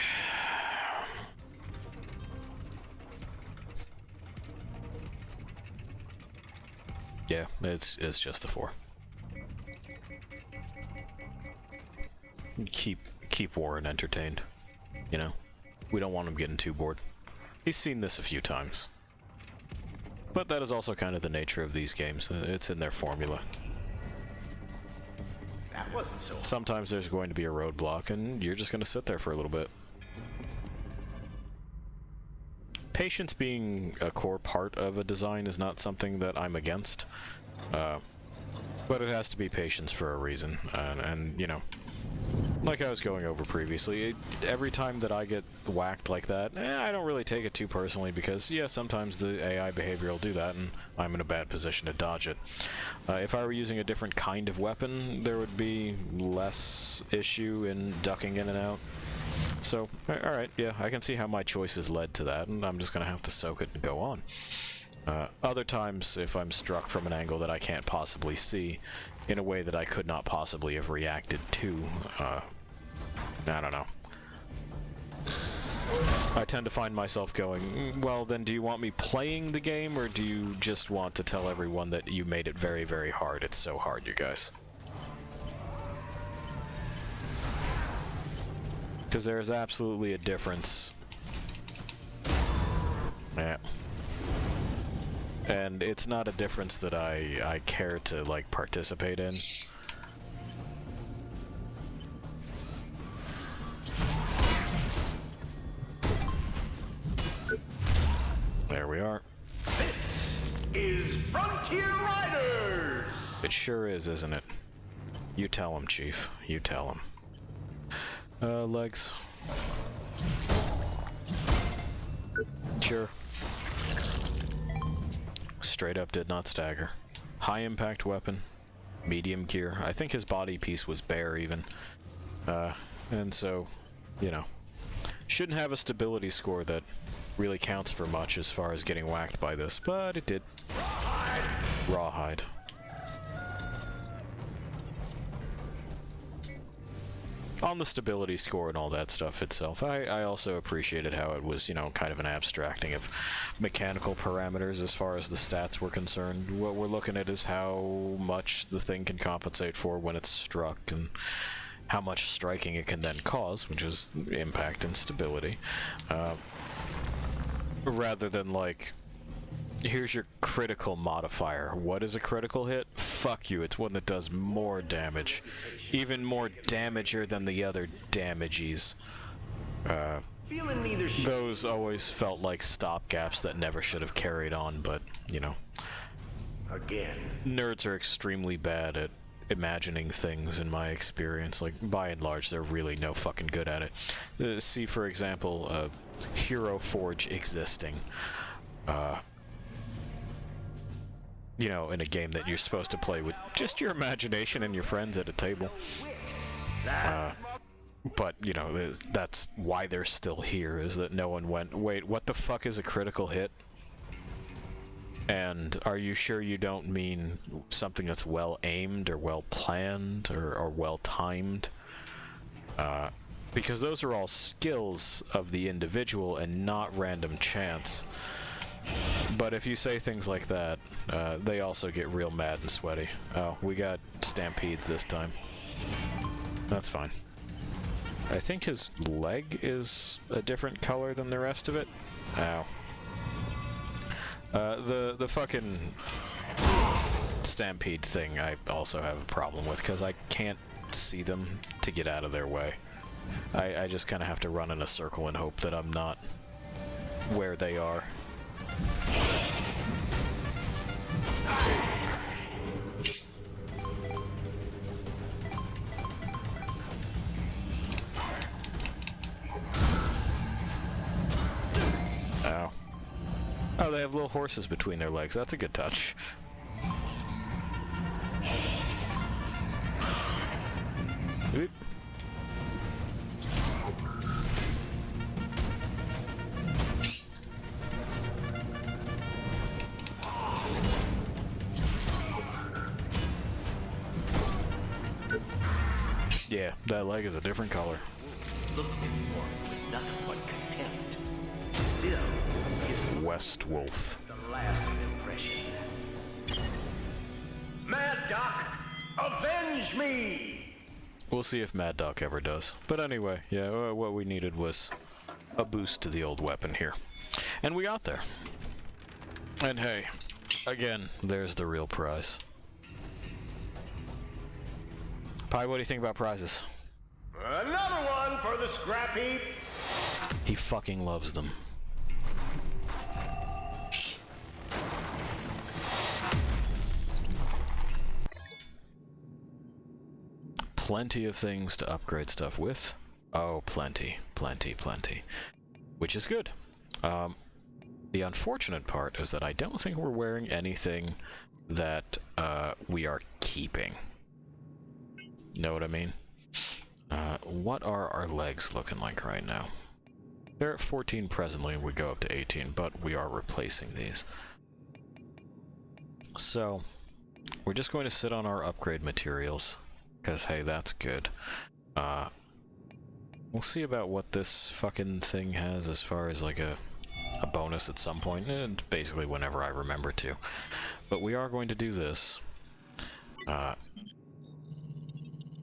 Yeah, it's just the 4. Keep Warren entertained. You know, we don't want him getting too bored. He's seen this a few times. But that is also kind of the nature of these games. It's in their formula. That wasn't so. Sometimes there's going to be a roadblock, and you're just going to sit there for a little bit. Patience being a core part of a design is not something that I'm against. But it has to be patience for a reason. And you know, like I was going over previously, every time that I get whacked like that, I don't really take it too personally because, yeah, sometimes the AI behavior will do that, and I'm in a bad position to dodge it. If I were using a different kind of weapon, there would be less issue in ducking in and out. So, alright, yeah, I can see how my choices led to that, and I'm just going to have to soak it and go on. Other times, if I'm struck from an angle that I can't possibly see, in a way that I could not possibly have reacted to, I don't know. I tend to find myself going, well, then do you want me playing the game, or do you just want to tell everyone that you made it very, very hard? It's so hard, you guys. Because there is absolutely a difference. Yeah. And it's not a difference that I care to, like, participate in. There we are. This is Frontier Riders! It sure is, isn't it? You tell him, Chief. You tell him. Legs. Sure. Straight up did not stagger. High impact weapon. Medium gear. I think his body piece was bare even. And so, you know, shouldn't have a stability score that really counts for much as far as getting whacked by this, but it did. Rawhide. On the stability score and all that stuff itself, I also appreciated how it was, you know, kind of an abstracting of mechanical parameters as far as the stats were concerned. What we're looking at is how much the thing can compensate for when it's struck and how much striking it can then cause, which is impact and stability. Rather than, like, here's your critical modifier. What is a critical hit? Fuck you, it's one that does more damage. Even more damager than the other damages. Feeling neither Those always felt like stopgaps that never should have carried on, but, you know. again. Nerds are extremely bad at imagining things, in my experience. Like, by and large, they're really no fucking good at it. See, for example, Hero Forge existing. You know, in a game that you're supposed to play with just your imagination and your friends at a table. But, you know, that's why they're still here, is that no one went, wait, what the fuck is a critical hit? And are you sure you don't mean something that's well aimed or well planned or well timed? Because those are all skills of the individual and not random chance. But if you say things like that, they also get real mad and sweaty. Oh, we got stampedes this time. That's fine. I think his leg is a different color than the rest of it. Ow. The fucking stampede thing I also have a problem with, because I can't see them to get out of their way. I just kind of have to run in a circle and hope that I'm not where they are. Ow. Oh, they have little horses between their legs. That's a good touch. Oop. Yeah, that leg is a different color. Look at one with nothing but contempt. Still is West Wolf. the last impression. Mad Doc, avenge me! We'll see if Mad Doc ever does. But anyway, yeah, what we needed was a boost to the old weapon here. And we got there. And hey, again, there's the real prize. Pi, what do you think about prizes? Another one for the scrap heap. He fucking loves them. Plenty of things to upgrade stuff with. Oh, plenty, plenty, plenty. Which is good. The unfortunate part is that I don't think we're wearing anything that we are keeping. You know what I mean? What are our legs looking like right now? They're at 14 presently, and we go up to 18, but we are replacing these. So, we're just going to sit on our upgrade materials, because, hey, that's good. We'll see about what this fucking thing has as far as, like, a bonus at some point, and basically whenever I remember to. But we are going to do this.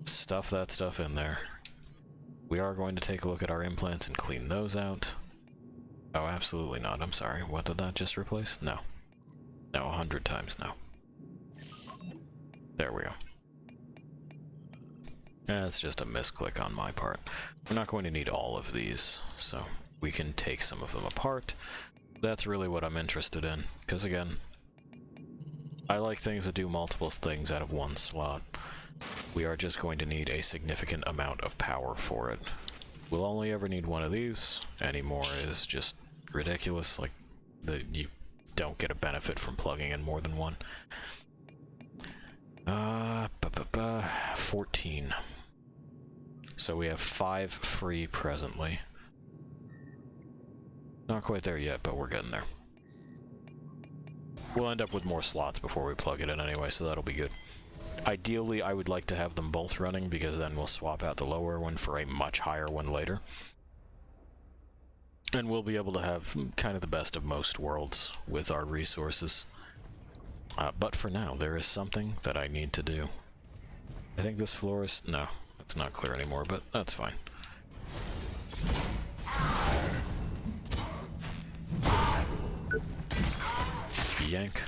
Stuff that stuff in there. We are going to take a look at our implants and clean those out. Oh, absolutely not. I'm sorry. What did that just replace? No. No, 100 times no. There we go. That's just a misclick on my part. We're not going to need all of these, so we can take some of them apart. That's really what I'm interested in, because again, I like things that do multiple things out of one slot. We are just going to need a significant amount of power for it. We'll only ever need one of these. Any more is just ridiculous. Like, you don't get a benefit from plugging in more than one. 14. So we have 5 free presently. Not quite there yet, but we're getting there. We'll end up with more slots before we plug it in anyway, so that'll be good. Ideally, I would like to have them both running, because then we'll swap out the lower one for a much higher one later. And we'll be able to have kind of the best of most worlds with our resources. But for now, there is something that I need to do. I think this floor is... no, it's not clear anymore, but that's fine. Yank.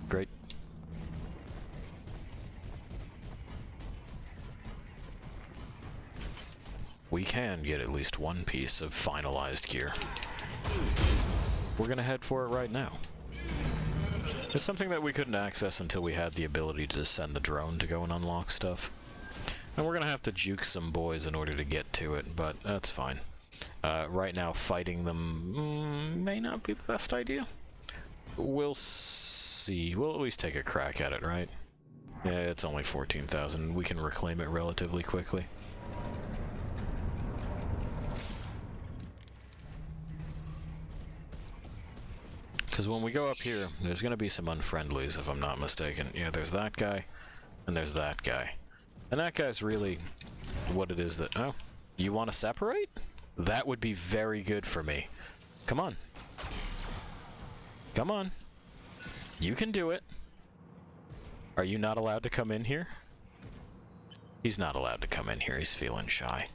Great. we can get at least one piece of finalized gear. We're gonna head for it right now. It's something that we couldn't access until we had the ability to send the drone to go and unlock stuff. And we're gonna have to juke some boys in order to get to it, but that's fine. Right now, fighting them may not be the best idea. We'll see. We'll at least take a crack at it, right? Yeah, it's only 14,000. We can reclaim it relatively quickly. Because when we go up here, there's going to be some unfriendlies, if I'm not mistaken. Yeah, there's that guy, and there's that guy. And that guy's really what it is that... Oh, you want to separate? That would be very good for me. Come on. Come on. You can do it. Are you not allowed to come in here? He's not allowed to come in here. He's feeling shy.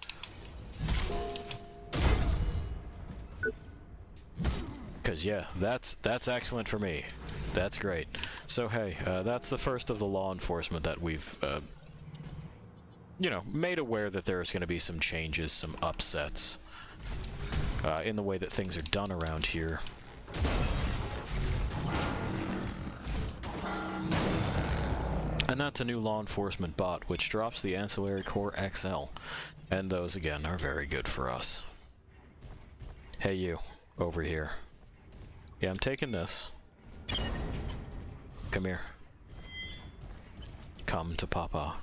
Because, yeah, that's excellent for me. That's great. So, hey, that's the first of the law enforcement that we've, you know, made aware that there's going to be some changes, some upsets in the way that things are done around here. And that's a new law enforcement bot, which drops the Ancillary Core XL. And those, again, are very good for us. Hey, you, over here. Yeah, I'm taking this. Come here. Come to Papa.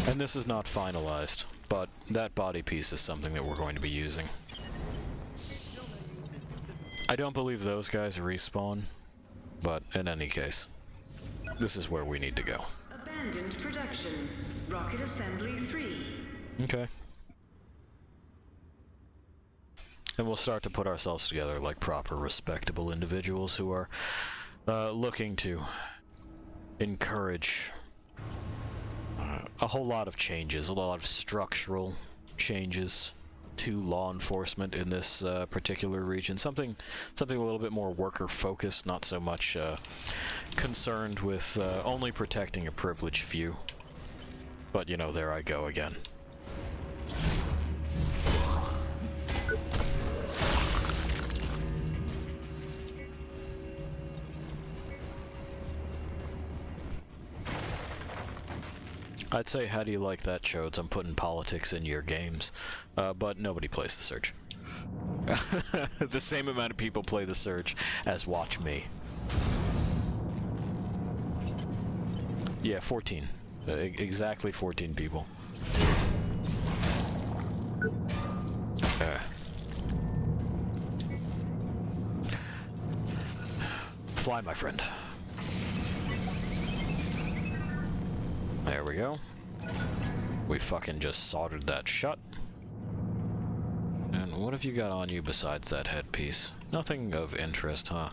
And this is not finalized, but that body piece is something that we're going to be using. I don't believe those guys respawn, but in any case, this is where we need to go. Abandoned production. Rocket assembly 3. Okay. And we'll start to put ourselves together like proper, respectable individuals who are looking to encourage a whole lot of changes, a lot of structural changes to law enforcement in this particular region. Something a little bit more worker-focused, not so much concerned with only protecting a privileged few. But, you know, there I go again. I'd say, how do you like that, Chodes? I'm putting politics in your games. But nobody plays the Surge. The same amount of people play the Surge as watch me. Yeah, 14. Exactly 14 people. Fly, my friend. There we go. We fucking just soldered that shut. And what have you got on you besides that headpiece? Nothing of interest, huh?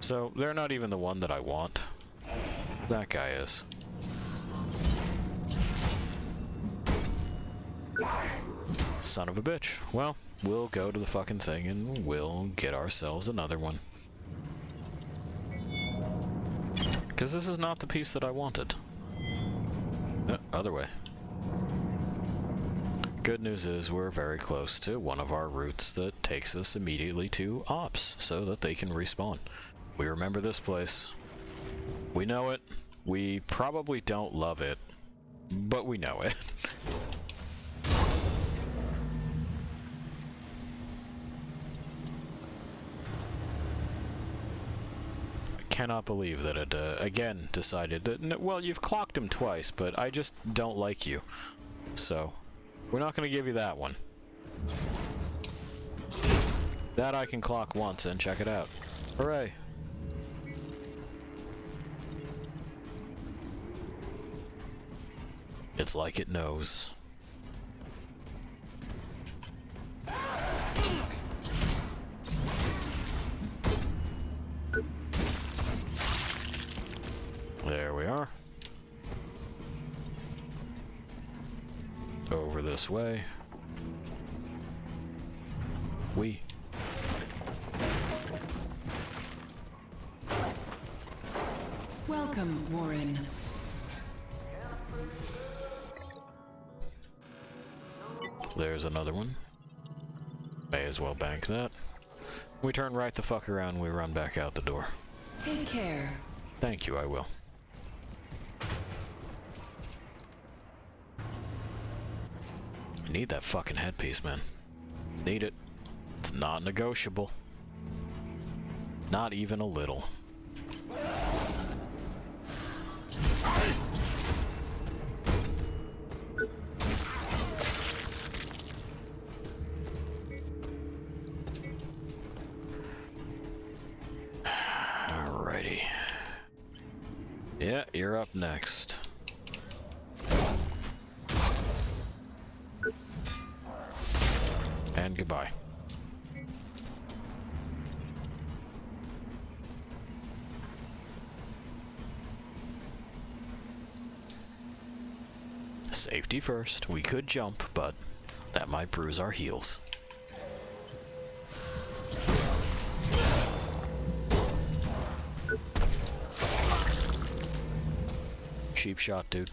So, they're not even the one that I want. That guy is. Son of a bitch. Well, we'll go to the fucking thing and we'll get ourselves another one. Because this is not the piece that I wanted. Other way. Good news is we're very close to one of our routes that takes us immediately to Ops, so that they can respawn. We remember this place. We know it. We probably don't love it, but we know it. Cannot believe that it again decided that, well, you've clocked him twice, but I just don't like you, so we're not going to give you that one. That I can clock once and check it out. Hooray. It's like it knows. There we are. this way. Welcome, Warren. There's another one. May as well bank that. We turn right the fuck around, we run back out the door. Take care. Thank you, I will. I need that fucking headpiece, man. Need it. It's not negotiable. Not even a little. Alrighty. Yeah, you're up next. And goodbye. Safety first. We could jump, but that might bruise our heels. Cheap shot, dude.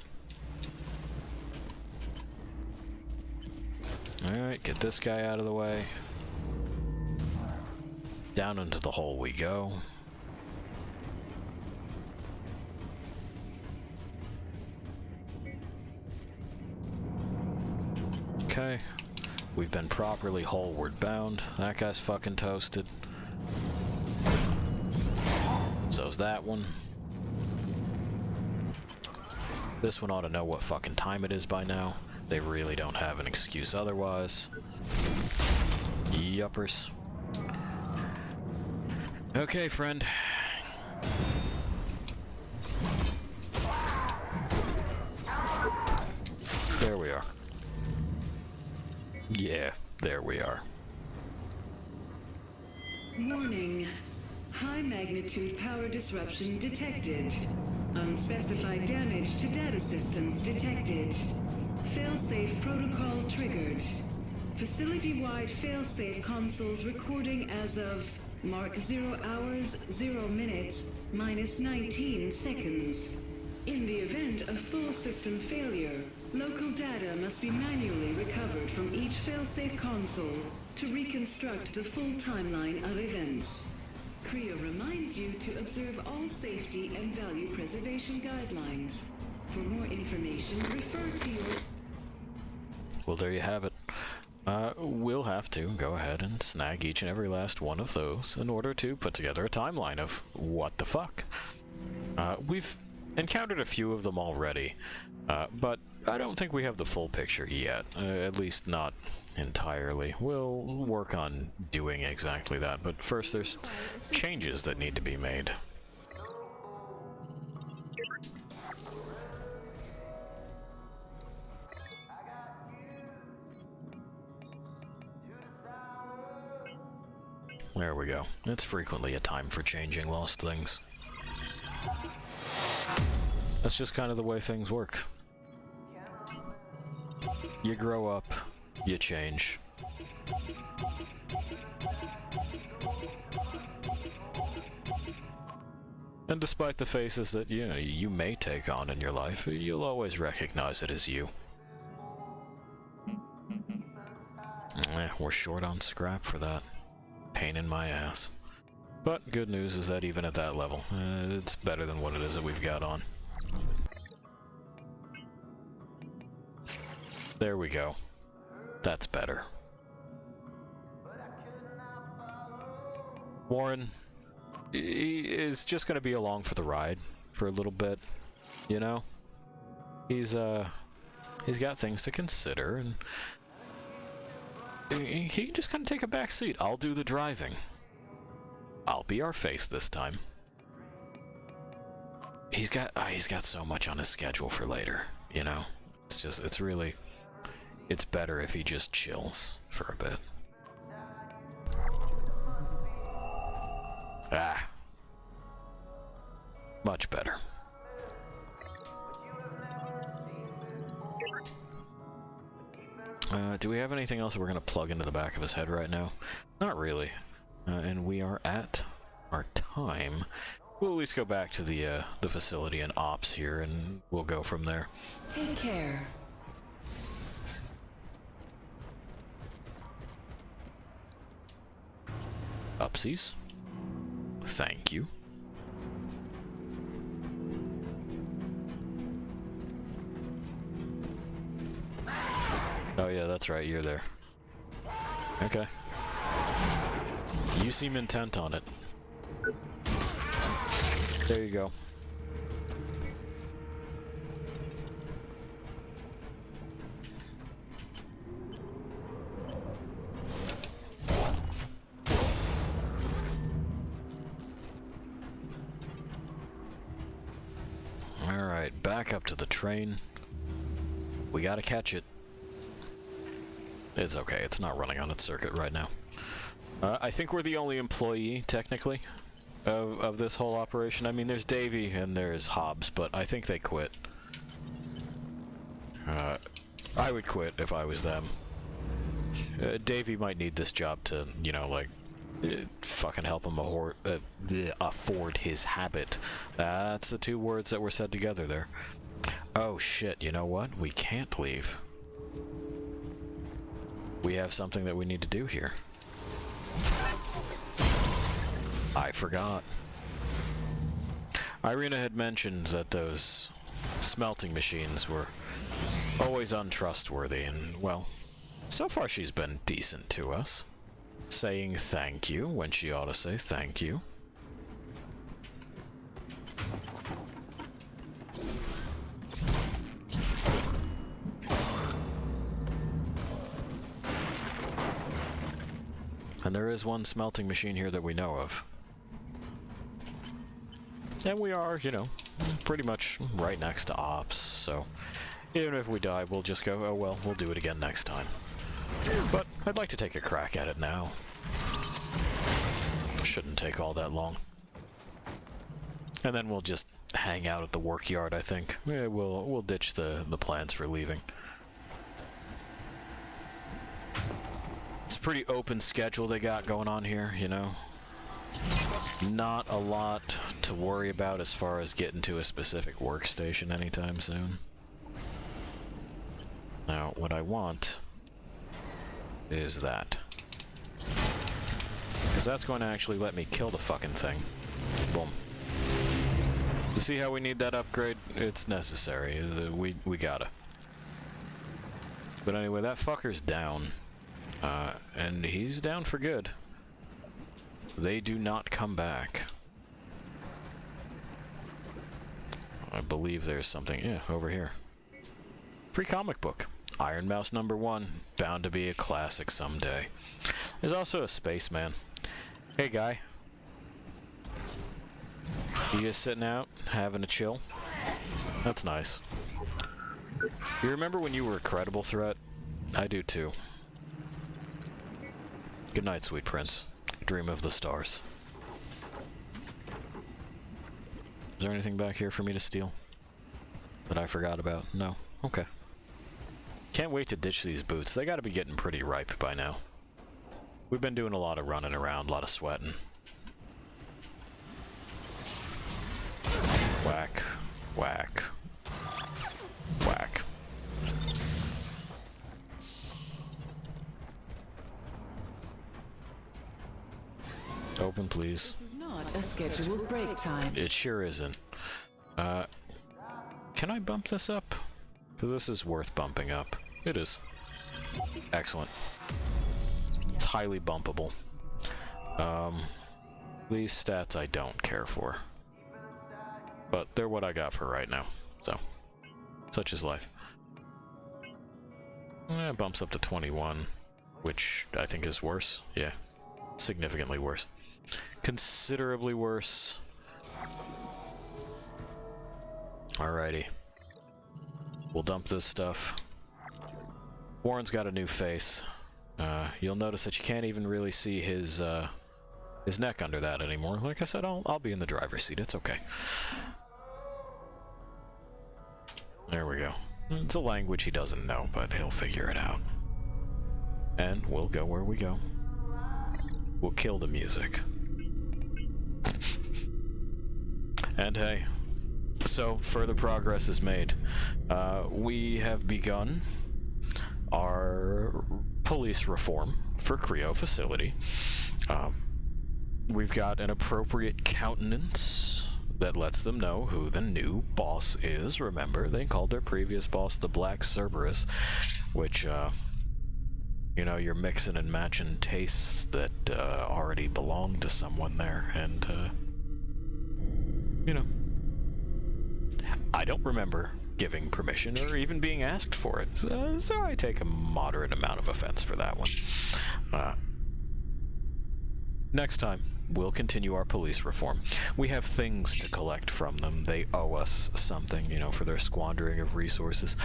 Alright, get this guy out of the way. Down into the hole we go. Okay. We've been properly holeward bound. That guy's fucking toasted. So's that one. This one ought to know what fucking time it is by now. They really don't have an excuse otherwise. Yuppers. Okay, friend. There we are. Yeah, there we are. Warning. High magnitude power disruption detected. Unspecified damage to data systems detected. Failsafe protocol triggered. Facility-wide failsafe consoles recording as of mark 0 hours, 0 minutes, minus 19 seconds. In the event of full system failure, local data must be manually recovered from each failsafe console to reconstruct the full timeline of events. CREO reminds you to observe all safety and value preservation guidelines. For more information, refer to your... Well, there you have it. We'll have to go ahead and snag each and every last one of those in order to put together a timeline of what the fuck. We've encountered a few of them already, but I don't think we have the full picture yet, at least not entirely. We'll work on doing exactly that, but first there's changes that need to be made. There we go. It's frequently a time for changing lost things. That's just kind of the way things work. You grow up, you change. And despite the faces that, you know, you may take on in your life, you'll always recognize it as you. We're short on scrap for that. Pain in my ass. But good news is that even at that level, it's better than what it is that we've got on. There we go. That's better. Warren, he is just gonna be along for the ride for a little bit, you know? He's got things to consider, and he can just kind of take a back seat. I'll do the driving. I'll be our face this time. He's got so much on his schedule for later, you know? It's better if he just chills for a bit. Ah. Much better. do we have anything else we're going to plug into the back of his head right now? Not really. And we are at our time. We'll at least go back to the facility and ops here, and we'll go from there. Take care. Upsies. Thank you. Oh yeah, that's right, you're there. Okay. You seem intent on it. There you go. Alright, back up to the train. We gotta catch it. It's okay, it's not running on its circuit right now. I think we're the only employee, technically, of this whole operation. I mean, there's Davey and there's Hobbs, but I think they quit. I would quit if I was them. Davey might need this job to, you know, like, fucking help him afford his habit. That's the two words that were said together there. Oh shit, you know what? We can't leave. We have something that we need to do here. I forgot. Irina had mentioned that those smelting machines were always untrustworthy, and, well, so far she's been decent to us. Saying thank you when she ought to say thank you. And there is one smelting machine here that we know of. And we are, you know, pretty much right next to ops, so even if we die, we'll just go, oh well, we'll do it again next time. But I'd like to take a crack at it now. Shouldn't take all that long. And then we'll just hang out at the work yard, I think. Yeah, we'll ditch the plans for leaving. It's a pretty open schedule they got going on here, you know. Not a lot to worry about as far as getting to a specific workstation anytime soon. Now, what I want is that. Because that's going to actually let me kill the fucking thing. Boom. You see how we need that upgrade? It's necessary. We gotta. But anyway, that fucker's down. And he's down for good. They do not come back. I believe there's something, yeah, over here. Free comic book. Iron Mouse #1. Bound to be a classic someday. There's also a spaceman. Hey, guy. You just sitting out, having a chill? That's nice. You remember when you were a credible threat? I do too. Good night, sweet prince. Dream of the stars. Is there anything back here for me to steal that I forgot about? No? Okay. Can't wait to ditch these boots. They gotta be getting pretty ripe by now. We've been doing a lot of running around, a lot of sweating. Whack. Whack. Whack. Open, please. This is not a scheduled break time. It sure isn't. Can I bump this up? Because this is worth bumping up. It is. Excellent. It's highly bumpable. These stats I don't care for. But they're what I got for right now. So, such is life. It bumps up to 21, which I think is worse. Yeah, significantly worse. Considerably worse. Alrighty. We'll dump this stuff. Warren's got a new face. You'll notice that you can't even really see his neck under that anymore. Like I said, I'll be in the driver's seat. It's okay. There we go. It's a language he doesn't know, but he'll figure it out. and we'll go where we go. We'll kill the music. And hey, so further progress is made. We have begun our police reform for Creo facility. We've got an appropriate countenance that lets them know who the new boss is. Remember, they called their previous boss the Black Cerberus, which, you know, you're mixing and matching tastes that already belong to someone there, and, you know, I don't remember giving permission or even being asked for it, so I take a moderate amount of offense for that one. Next time, we'll continue our police reform. We have things to collect from them. They owe us something, you know, for their squandering of resources,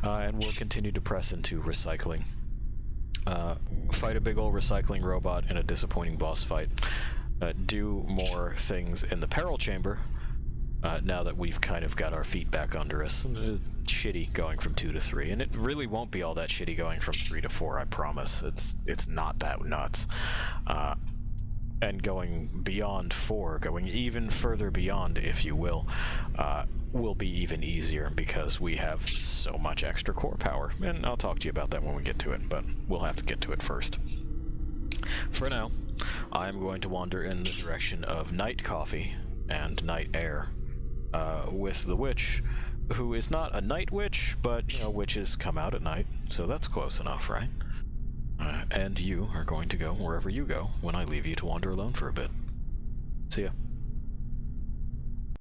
and we'll continue to press into recycling. Fight a big old recycling robot in a disappointing boss fight. Do more things in the peril chamber, now that we've kind of got our feet back under us. Shitty going from 2 to 3, and it really won't be all that shitty going from 3 to 4, I promise. It's not that nuts. And going beyond 4, going even further beyond, if you will be even easier because we have so much extra core power. And I'll talk to you about that when we get to it, but we'll have to get to it first. For now, I'm going to wander in the direction of night coffee and night air, with the witch, who is not a night witch, but, you know, witches come out at night, so that's close enough, right? And you are going to go wherever you go when I leave you to wander alone for a bit. See ya.